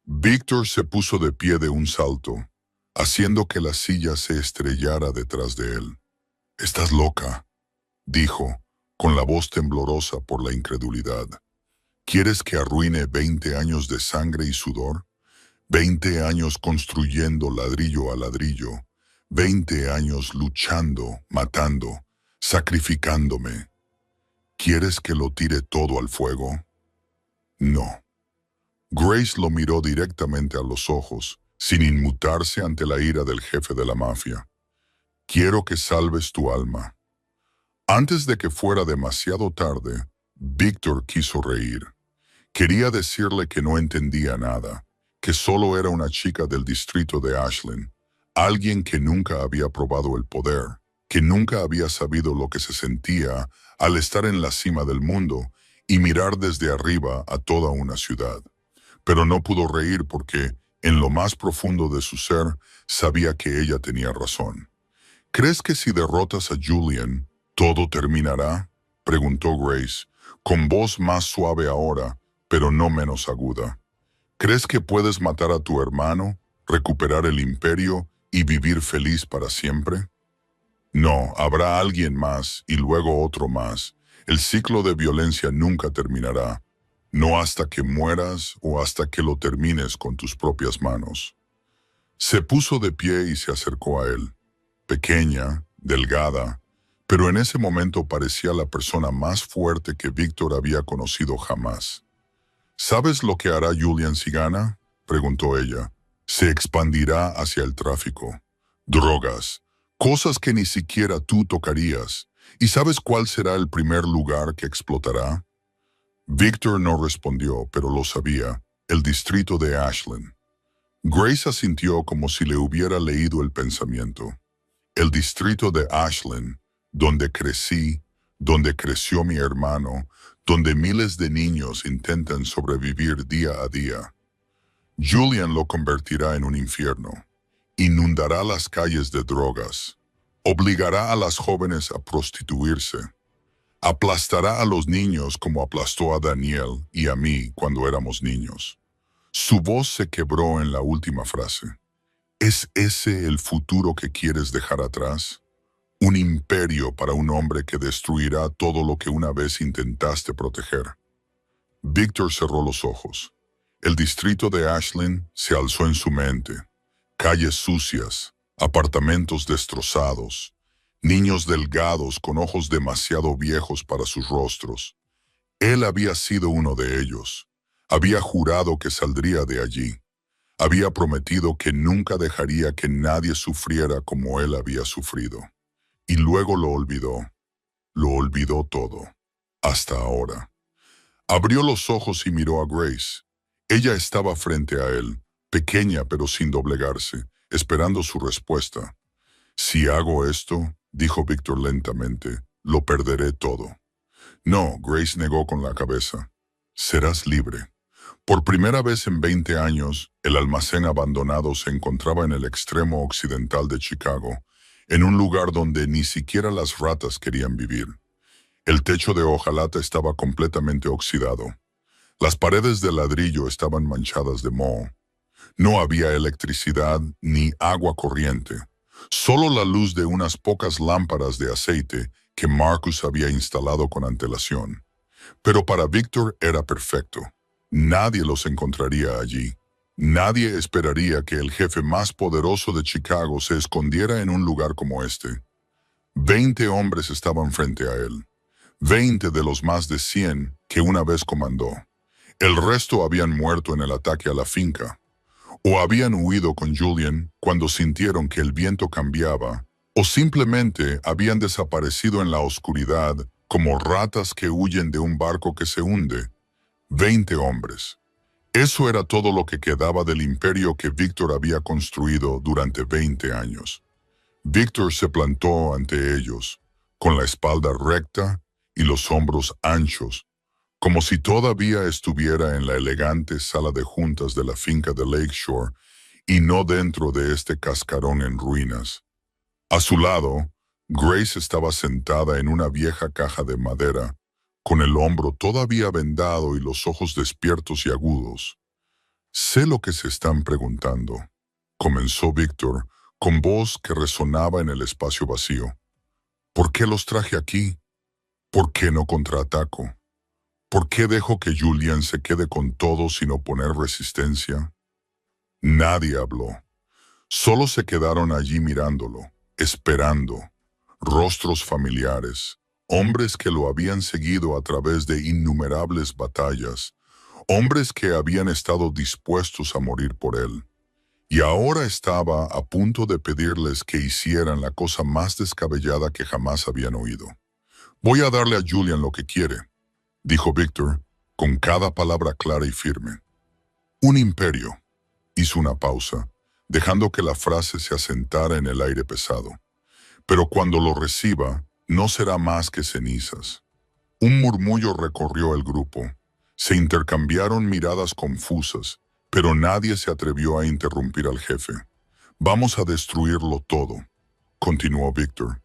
Víctor se puso de pie de un salto, haciendo que la silla se estrellara detrás de él. «Estás loca», dijo, con la voz temblorosa por la incredulidad. «¿Quieres que arruine 20 años de sangre y sudor? 20 años construyendo ladrillo a ladrillo, 20 años luchando, matando, sacrificándome. ¿Quieres que lo tire todo al fuego?» No. Grace lo miró directamente a los ojos, sin inmutarse ante la ira del jefe de la mafia. «Quiero que salves tu alma». Antes de que fuera demasiado tarde, Víctor quiso reír. Quería decirle que no entendía nada, que solo era una chica del distrito de Ashland, alguien que nunca había probado el poder, que nunca había sabido lo que se sentía al estar en la cima del mundo y mirar desde arriba a toda una ciudad. Pero no pudo reír porque, en lo más profundo de su ser, sabía que ella tenía razón. «¿Crees que si derrotas a Julian, todo terminará?», preguntó Grace, con voz más suave ahora, pero no menos aguda. «¿Crees que puedes matar a tu hermano, recuperar el imperio y vivir feliz para siempre?» «No, habrá alguien más y luego otro más. El ciclo de violencia nunca terminará. No hasta que mueras o hasta que lo termines con tus propias manos». Se puso de pie y se acercó a él. Pequeña, delgada, pero en ese momento parecía la persona más fuerte que Víctor había conocido jamás. «¿Sabes lo que hará Julian si gana?», preguntó ella. Se expandirá hacia el tráfico, drogas, cosas que ni siquiera tú tocarías. ¿Y sabes cuál será el primer lugar que explotará? Victor no respondió, pero lo sabía, el distrito de Ashland. Grace asintió como si le hubiera leído el pensamiento. El distrito de Ashland, donde crecí, donde creció mi hermano, donde miles de niños intentan sobrevivir día a día. Julian lo convertirá en un infierno. Inundará las calles de drogas. Obligará a las jóvenes a prostituirse. Aplastará a los niños como aplastó a Daniel y a mí cuando éramos niños. Su voz se quebró en la última frase. ¿Es ese el futuro que quieres dejar atrás? Un imperio para un hombre que destruirá todo lo que una vez intentaste proteger. Victor cerró los ojos. El distrito de Ashland se alzó en su mente. Calles sucias, apartamentos destrozados, niños delgados con ojos demasiado viejos para sus rostros. Él había sido uno de ellos. Había jurado que saldría de allí. Había prometido que nunca dejaría que nadie sufriera como él había sufrido. Y luego lo olvidó. Lo olvidó todo. Hasta ahora. Abrió los ojos y miró a Grace. Ella estaba frente a él, pequeña pero sin doblegarse, esperando su respuesta. Si hago esto, dijo Victor lentamente, lo perderé todo. No, Grace negó con la cabeza. Serás libre. Por primera vez en 20 años, el almacén abandonado se encontraba en el extremo occidental de Chicago, en un lugar donde ni siquiera las ratas querían vivir. El techo de hojalata estaba completamente oxidado. Las paredes de ladrillo estaban manchadas de moho. No había electricidad ni agua corriente, solo la luz de unas pocas lámparas de aceite que Marcus había instalado con antelación. Pero para Victor era perfecto. Nadie los encontraría allí. Nadie esperaría que el jefe más poderoso de Chicago se escondiera en un lugar como este. 20 hombres estaban frente a él. 20 de los más de 100 que una vez comandó. El resto habían muerto en el ataque a la finca. O habían huido con Julian cuando sintieron que el viento cambiaba, o simplemente habían desaparecido en la oscuridad como ratas que huyen de un barco que se hunde. 20 hombres. Eso era todo lo que quedaba del imperio que Victor había construido durante 20 años. Victor se plantó ante ellos, con la espalda recta y los hombros anchos, como si todavía estuviera en la elegante sala de juntas de la finca de Lakeshore y no dentro de este cascarón en ruinas. A su lado, Grace estaba sentada en una vieja caja de madera, con el hombro todavía vendado y los ojos despiertos y agudos. Sé lo que se están preguntando, comenzó Victor, con voz que resonaba en el espacio vacío. ¿Por qué los traje aquí? ¿Por qué no contraataco? ¿Por qué dejo que Julian se quede con todo sin oponer resistencia? Nadie habló. Solo se quedaron allí mirándolo, esperando. Rostros familiares, hombres que lo habían seguido a través de innumerables batallas, hombres que habían estado dispuestos a morir por él. Y ahora estaba a punto de pedirles que hicieran la cosa más descabellada que jamás habían oído. Voy a darle a Julian lo que quiere, dijo Victor, con cada palabra clara y firme. Un imperio. Hizo una pausa, dejando que la frase se asentara en el aire pesado. Pero cuando lo reciba, no será más que cenizas. Un murmullo recorrió el grupo. Se intercambiaron miradas confusas, pero nadie se atrevió a interrumpir al jefe. Vamos a destruirlo todo, continuó Victor.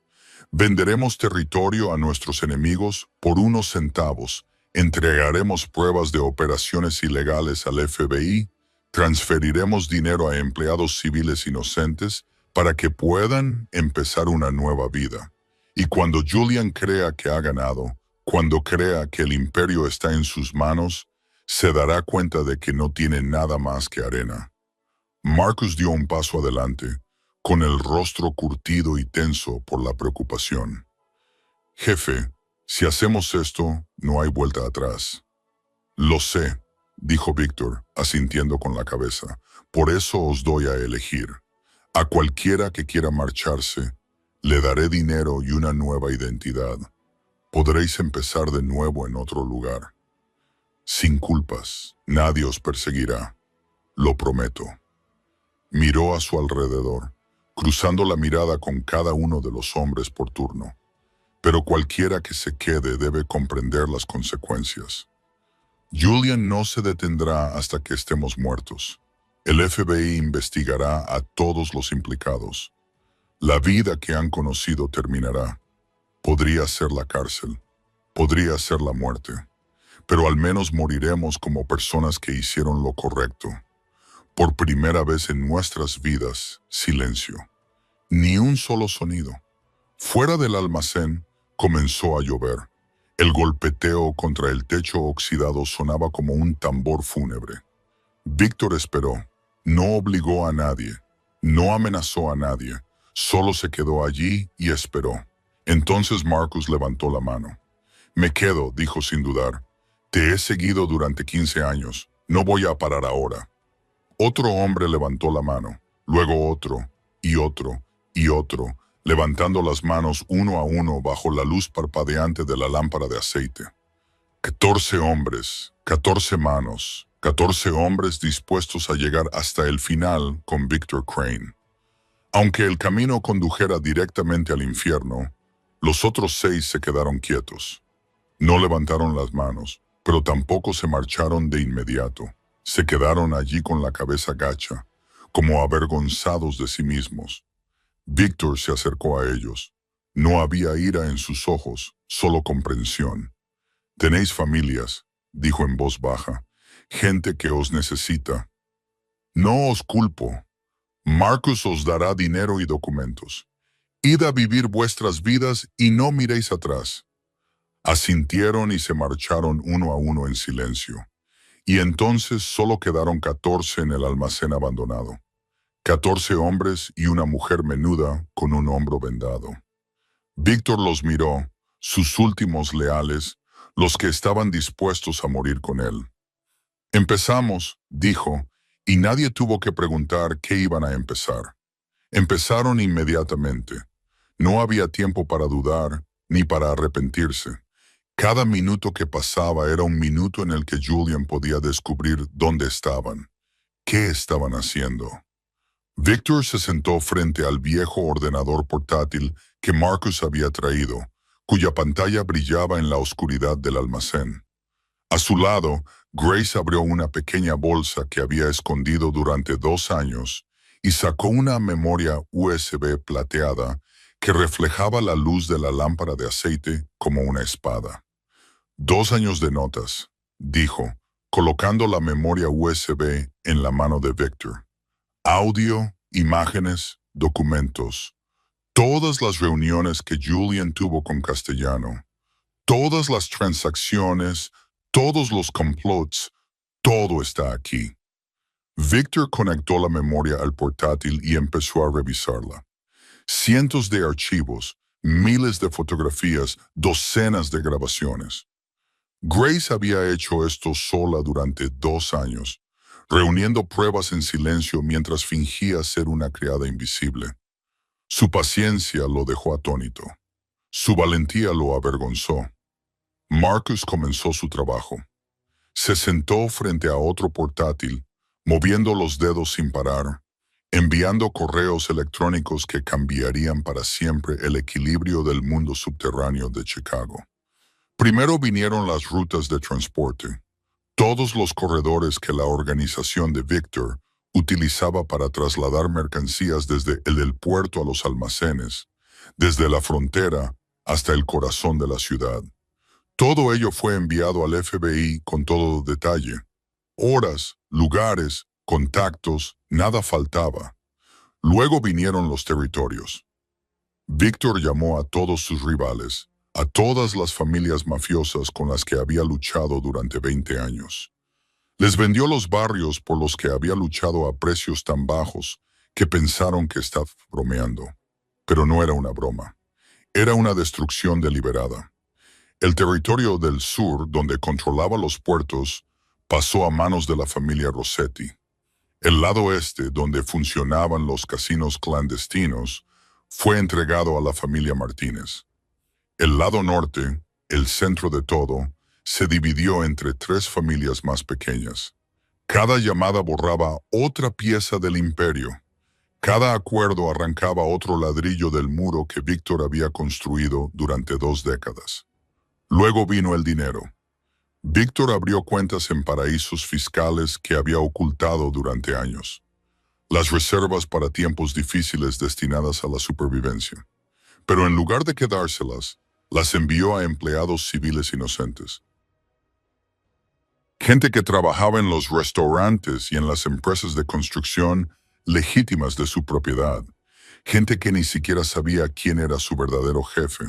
Venderemos territorio a nuestros enemigos por unos centavos, entregaremos pruebas de operaciones ilegales al FBI, transferiremos dinero a empleados civiles inocentes para que puedan empezar una nueva vida. Y cuando Julian crea que ha ganado, cuando crea que el imperio está en sus manos, se dará cuenta de que no tiene nada más que arena. Marcus dio un paso adelante, con el rostro curtido y tenso por la preocupación. Jefe, si hacemos esto, no hay vuelta atrás. Lo sé, dijo Víctor, asintiendo con la cabeza. Por eso os doy a elegir. A cualquiera que quiera marcharse, le daré dinero y una nueva identidad. Podréis empezar de nuevo en otro lugar. Sin culpas, nadie os perseguirá. Lo prometo. Miró a su alrededor, cruzando la mirada con cada uno de los hombres por turno. Pero cualquiera que se quede debe comprender las consecuencias. Julian no se detendrá hasta que estemos muertos. El FBI investigará a todos los implicados. La vida que han conocido terminará. Podría ser la cárcel, podría ser la muerte, pero al menos moriremos como personas que hicieron lo correcto. Por primera vez en nuestras vidas, silencio. Ni un solo sonido. Fuera del almacén comenzó a llover. El golpeteo contra el techo oxidado sonaba como un tambor fúnebre. Víctor esperó. No obligó a nadie. No amenazó a nadie. Solo se quedó allí y esperó. Entonces Marcus levantó la mano. Me quedo, dijo sin dudar. Te he seguido durante 15 años. No voy a parar ahora. Otro hombre levantó la mano. Luego otro, y otro, y otro, levantando las manos uno a uno bajo la luz parpadeante de la lámpara de aceite. 14 hombres, 14 manos, 14 hombres dispuestos a llegar hasta el final con Victor Crane. Aunque el camino condujera directamente al infierno, los otros 6 se quedaron quietos. No levantaron las manos, pero tampoco se marcharon de inmediato. Se quedaron allí con la cabeza gacha, como avergonzados de sí mismos. Víctor se acercó a ellos. No había ira en sus ojos, solo comprensión. Tenéis familias, dijo en voz baja, gente que os necesita. No os culpo. Marcus os dará dinero y documentos. Id a vivir vuestras vidas y no miréis atrás. Asintieron y se marcharon uno a uno en silencio. Y entonces solo quedaron 14 en el almacén abandonado. 14 hombres y una mujer menuda con un hombro vendado. Víctor los miró, sus últimos leales, los que estaban dispuestos a morir con él. Empezamos, dijo, y nadie tuvo que preguntar qué iban a empezar. Empezaron inmediatamente. No había tiempo para dudar, ni para arrepentirse. Cada minuto que pasaba era un minuto en el que Julian podía descubrir dónde estaban, qué estaban haciendo. Victor se sentó frente al viejo ordenador portátil que Marcus había traído, cuya pantalla brillaba en la oscuridad del almacén. A su lado, Grace abrió una pequeña bolsa que había escondido durante 2 años y sacó una memoria USB plateada que reflejaba la luz de la lámpara de aceite como una espada. 2 años de notas, dijo, colocando la memoria USB en la mano de Victor. Audio, imágenes, documentos. Todas las reuniones que Julian tuvo con Castellano. Todas las transacciones, todos los complots, todo está aquí. Victor conectó la memoria al portátil y empezó a revisarla. Cientos de archivos, miles de fotografías, docenas de grabaciones. Grace había hecho esto sola durante 2 años, reuniendo pruebas en silencio mientras fingía ser una criada invisible. Su paciencia lo dejó atónito. Su valentía lo avergonzó. Marcus comenzó su trabajo. Se sentó frente a otro portátil, moviendo los dedos sin parar, enviando correos electrónicos que cambiarían para siempre el equilibrio del mundo subterráneo de Chicago. Primero vinieron las rutas de transporte, todos los corredores que la organización de Victor utilizaba para trasladar mercancías desde el puerto a los almacenes, desde la frontera hasta el corazón de la ciudad. Todo ello fue enviado al FBI con todo detalle. Horas, lugares, contactos, nada faltaba. Luego vinieron los territorios. Víctor llamó a todos sus rivales, a todas las familias mafiosas con las que había luchado durante 20 años. Les vendió los barrios por los que había luchado a precios tan bajos que pensaron que estaba bromeando. Pero no era una broma. Era una destrucción deliberada. El territorio del sur, donde controlaba los puertos, pasó a manos de la familia Rossetti. El lado este, donde funcionaban los casinos clandestinos, fue entregado a la familia Martínez. El lado norte, el centro de todo, se dividió entre tres familias más pequeñas. Cada llamada borraba otra pieza del imperio. Cada acuerdo arrancaba otro ladrillo del muro que Víctor había construido durante 2 décadas. Luego vino el dinero. Víctor abrió cuentas en paraísos fiscales que había ocultado durante años. Las reservas para tiempos difíciles destinadas a la supervivencia. Pero en lugar de quedárselas, las envió a empleados civiles inocentes. Gente que trabajaba en los restaurantes y en las empresas de construcción legítimas de su propiedad. Gente que ni siquiera sabía quién era su verdadero jefe.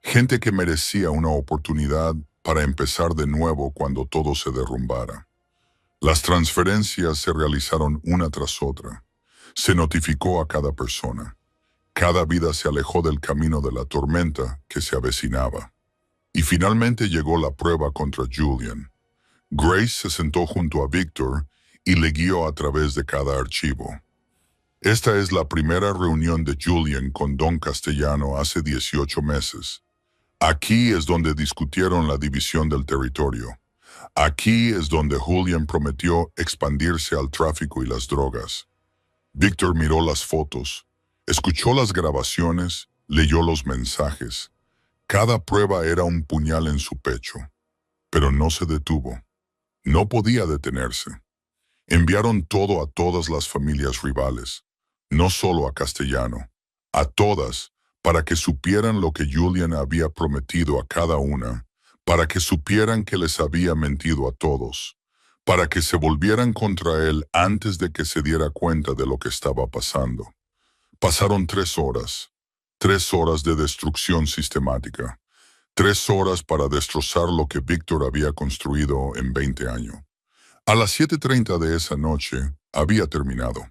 Gente que merecía una oportunidad para empezar de nuevo cuando todo se derrumbara. Las transferencias se realizaron una tras otra. Se notificó a cada persona. Cada vida se alejó del camino de la tormenta que se avecinaba. Y finalmente llegó la prueba contra Julian. Grace se sentó junto a Víctor y le guió a través de cada archivo. Esta es la primera reunión de Julian con Don Castellano hace 18 meses. Aquí es donde discutieron la división del territorio. Aquí es donde Julian prometió expandirse al tráfico y las drogas. Víctor miró las fotos, escuchó las grabaciones, leyó los mensajes. Cada prueba era un puñal en su pecho, pero no se detuvo. No podía detenerse. Enviaron todo a todas las familias rivales, no solo a Castellano, a todas, para que supieran lo que Julian había prometido a cada una, para que supieran que les había mentido a todos, para que se volvieran contra él antes de que se diera cuenta de lo que estaba pasando. Pasaron 3 horas, 3 horas de destrucción sistemática, 3 horas para destrozar lo que Víctor había construido en 20 años. A las 7:30 de esa noche, había terminado.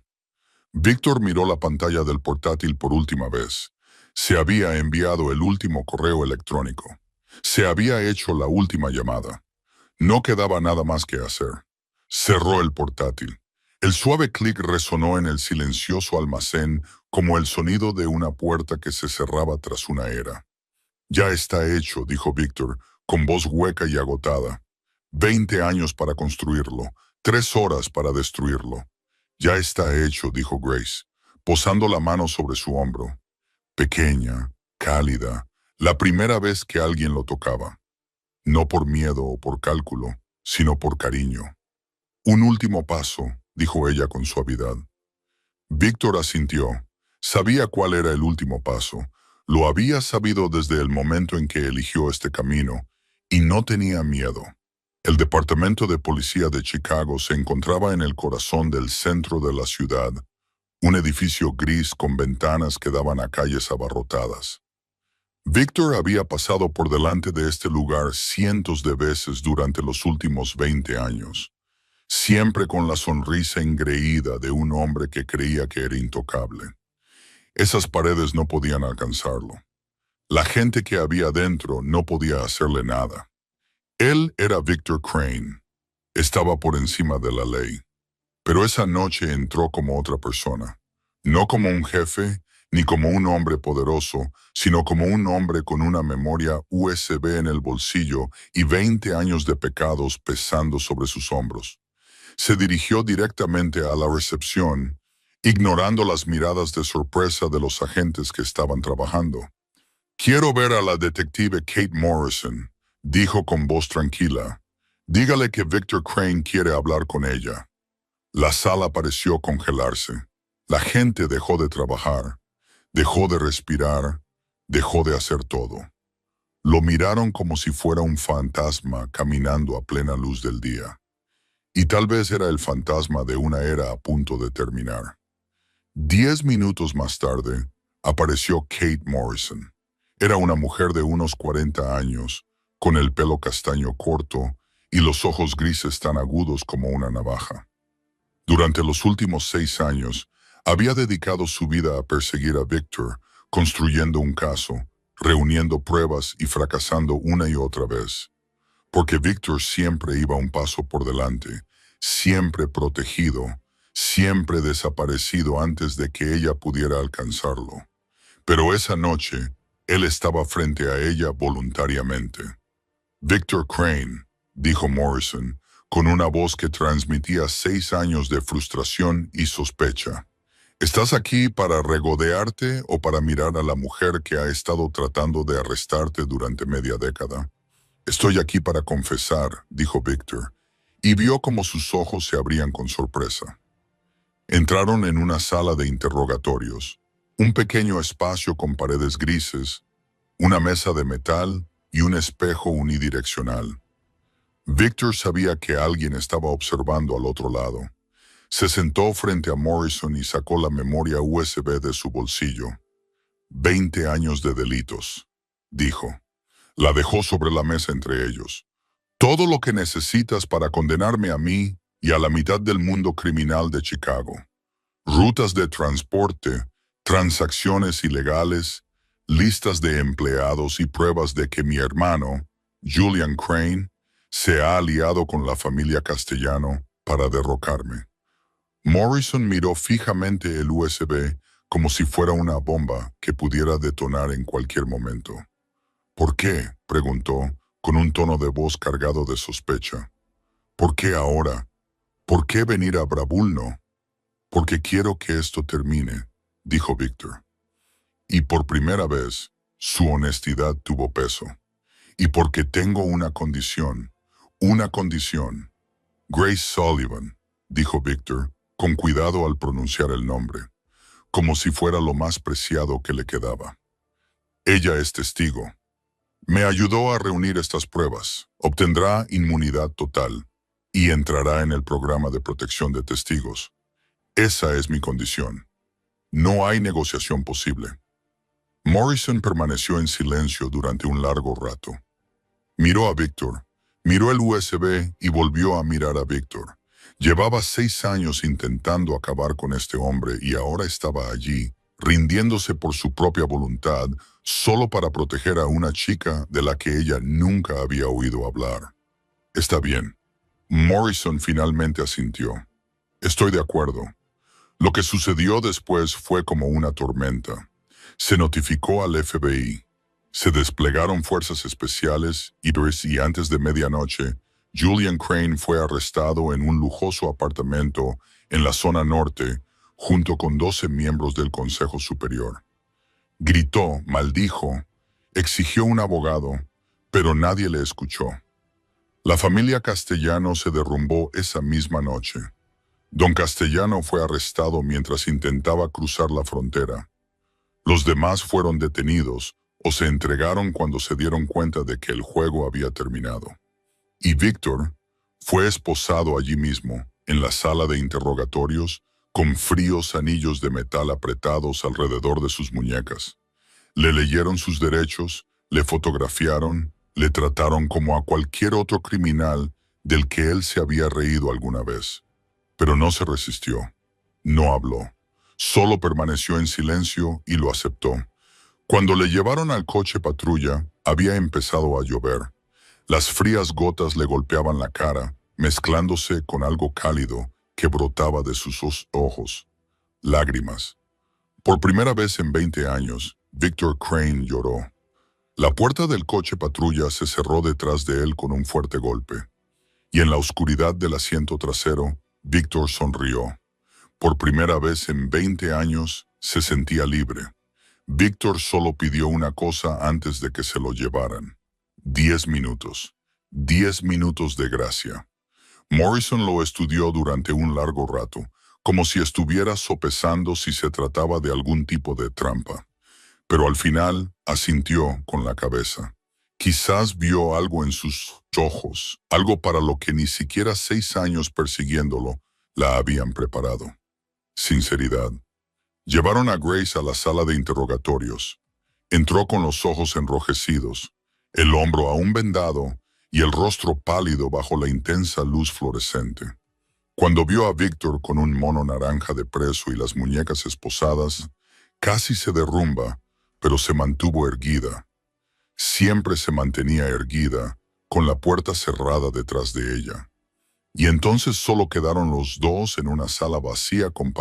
Víctor miró la pantalla del portátil por última vez. Se había enviado el último correo electrónico. Se había hecho la última llamada. No quedaba nada más que hacer. Cerró el portátil. El suave clic resonó en el silencioso almacén como el sonido de una puerta que se cerraba tras una era. Ya está hecho, dijo Víctor, con voz hueca y agotada. 20 años para construirlo, 3 horas para destruirlo. Ya está hecho, dijo Grace, posando la mano sobre su hombro. Pequeña, cálida, la primera vez que alguien lo tocaba. No por miedo o por cálculo, sino por cariño. Un último paso, dijo ella con suavidad. Víctor asintió. Sabía cuál era el último paso. Lo había sabido desde el momento en que eligió este camino, y no tenía miedo. El Departamento de Policía de Chicago se encontraba en el corazón del centro de la ciudad, un edificio gris con ventanas que daban a calles abarrotadas. Víctor había pasado por delante de este lugar cientos de veces durante los últimos 20 años, siempre con la sonrisa engreída de un hombre que creía que era intocable. Esas paredes no podían alcanzarlo. La gente que había dentro no podía hacerle nada. Él era Victor Crane. Estaba por encima de la ley. Pero esa noche entró como otra persona. No como un jefe, ni como un hombre poderoso, sino como un hombre con una memoria USB en el bolsillo y 20 años de pecados pesando sobre sus hombros. Se dirigió directamente a la recepción, ignorando las miradas de sorpresa de los agentes que estaban trabajando. «Quiero ver a la detective Kate Morrison», dijo con voz tranquila. «Dígale que Victor Crane quiere hablar con ella». La sala pareció congelarse. La gente dejó de trabajar, dejó de respirar, dejó de hacer todo. Lo miraron como si fuera un fantasma caminando a plena luz del día. Y tal vez era el fantasma de una era a punto de terminar. 10 minutos más tarde, apareció Kate Morrison. Era una mujer de unos 40 años, con el pelo castaño corto y los ojos grises tan agudos como una navaja. Durante los últimos 6 años, había dedicado su vida a perseguir a Victor, construyendo un caso, reuniendo pruebas y fracasando una y otra vez. porque Victor siempre iba un paso por delante, siempre protegido, siempre desaparecido antes de que ella pudiera alcanzarlo. Pero esa noche, él estaba frente a ella voluntariamente. Victor Crane, dijo Morrison, con una voz que transmitía 6 años de frustración y sospecha. ¿Estás aquí para regodearte o para mirar a la mujer que ha estado tratando de arrestarte durante media década? Estoy aquí para confesar, dijo Victor, y vio como sus ojos se abrían con sorpresa. Entraron en una sala de interrogatorios, un pequeño espacio con paredes grises, una mesa de metal y un espejo unidireccional. Victor sabía que alguien estaba observando al otro lado. Se sentó frente a Morrison y sacó la memoria USB de su bolsillo. 20 años de delitos, dijo. La dejó sobre la mesa entre ellos. Todo lo que necesitas para condenarme a mí y a la mitad del mundo criminal de Chicago. Rutas de transporte, transacciones ilegales, listas de empleados y pruebas de que mi hermano, Julian Crane, se ha aliado con la familia Castellano para derrocarme. Morrison miró fijamente el USB como si fuera una bomba que pudiera detonar en cualquier momento. ¿Por qué?, preguntó, con un tono de voz cargado de sospecha. ¿Por qué ahora? ¿Por qué venir a Brabulno? Porque quiero que esto termine, dijo Victor. Y por primera vez, su honestidad tuvo peso. Y porque tengo una condición. Una condición. Grace Sullivan, dijo Victor, con cuidado al pronunciar el nombre, como si fuera lo más preciado que le quedaba. Ella es testigo. Me ayudó a reunir estas pruebas. Obtendrá inmunidad total y entrará en el programa de protección de testigos. Esa es mi condición. No hay negociación posible. Morrison permaneció en silencio durante un largo rato. Miró a Victor, miró el USB y volvió a mirar a Victor. Llevaba 6 años intentando acabar con este hombre y ahora estaba allí, rindiéndose por su propia voluntad, solo para proteger a una chica de la que ella nunca había oído hablar. Está bien. Morrison finalmente asintió. Estoy de acuerdo. Lo que sucedió después fue como una tormenta. Se notificó al FBI. Se desplegaron fuerzas especiales y antes de medianoche, Julian Crane fue arrestado en un lujoso apartamento en la zona norte, junto con 12 miembros del Consejo Superior. Gritó, maldijo, exigió un abogado, pero nadie le escuchó. La familia Castellano se derrumbó esa misma noche. Don Castellano fue arrestado mientras intentaba cruzar la frontera. Los demás fueron detenidos o se entregaron cuando se dieron cuenta de que el juego había terminado. Y Victor fue esposado allí mismo, en la sala de interrogatorios, con fríos anillos de metal apretados alrededor de sus muñecas. Le leyeron sus derechos, le fotografiaron, le trataron como a cualquier otro criminal del que él se había reído alguna vez. Pero no se resistió, no habló, solo permaneció en silencio y lo aceptó. Cuando le llevaron al coche patrulla, había empezado a llover. Las frías gotas le golpeaban la cara, mezclándose con algo cálido que brotaba de sus ojos. Lágrimas. Por primera vez en 20 años, Victor Crane lloró. La puerta del coche patrulla se cerró detrás de él con un fuerte golpe. Y en la oscuridad del asiento trasero, Victor sonrió. Por primera vez en 20 años, se sentía libre. Victor solo pidió una cosa antes de que se lo llevaran. 10 minutos. 10 minutos de gracia. Morrison lo estudió durante un largo rato, como si estuviera sopesando si se trataba de algún tipo de trampa. Pero al final asintió con la cabeza. Quizás vio algo en sus ojos, algo para lo que ni siquiera 6 años persiguiéndolo la habían preparado. Sinceridad. Llevaron a Grace a la sala de interrogatorios. Entró con los ojos enrojecidos, el hombro aún vendado y el rostro pálido bajo la intensa luz fluorescente. Cuando vio a Victor con un mono naranja de preso y las muñecas esposadas, casi se derrumba, pero se mantuvo erguida. Siempre se mantenía erguida, con la puerta cerrada detrás de ella. Y entonces solo quedaron los dos en una sala vacía con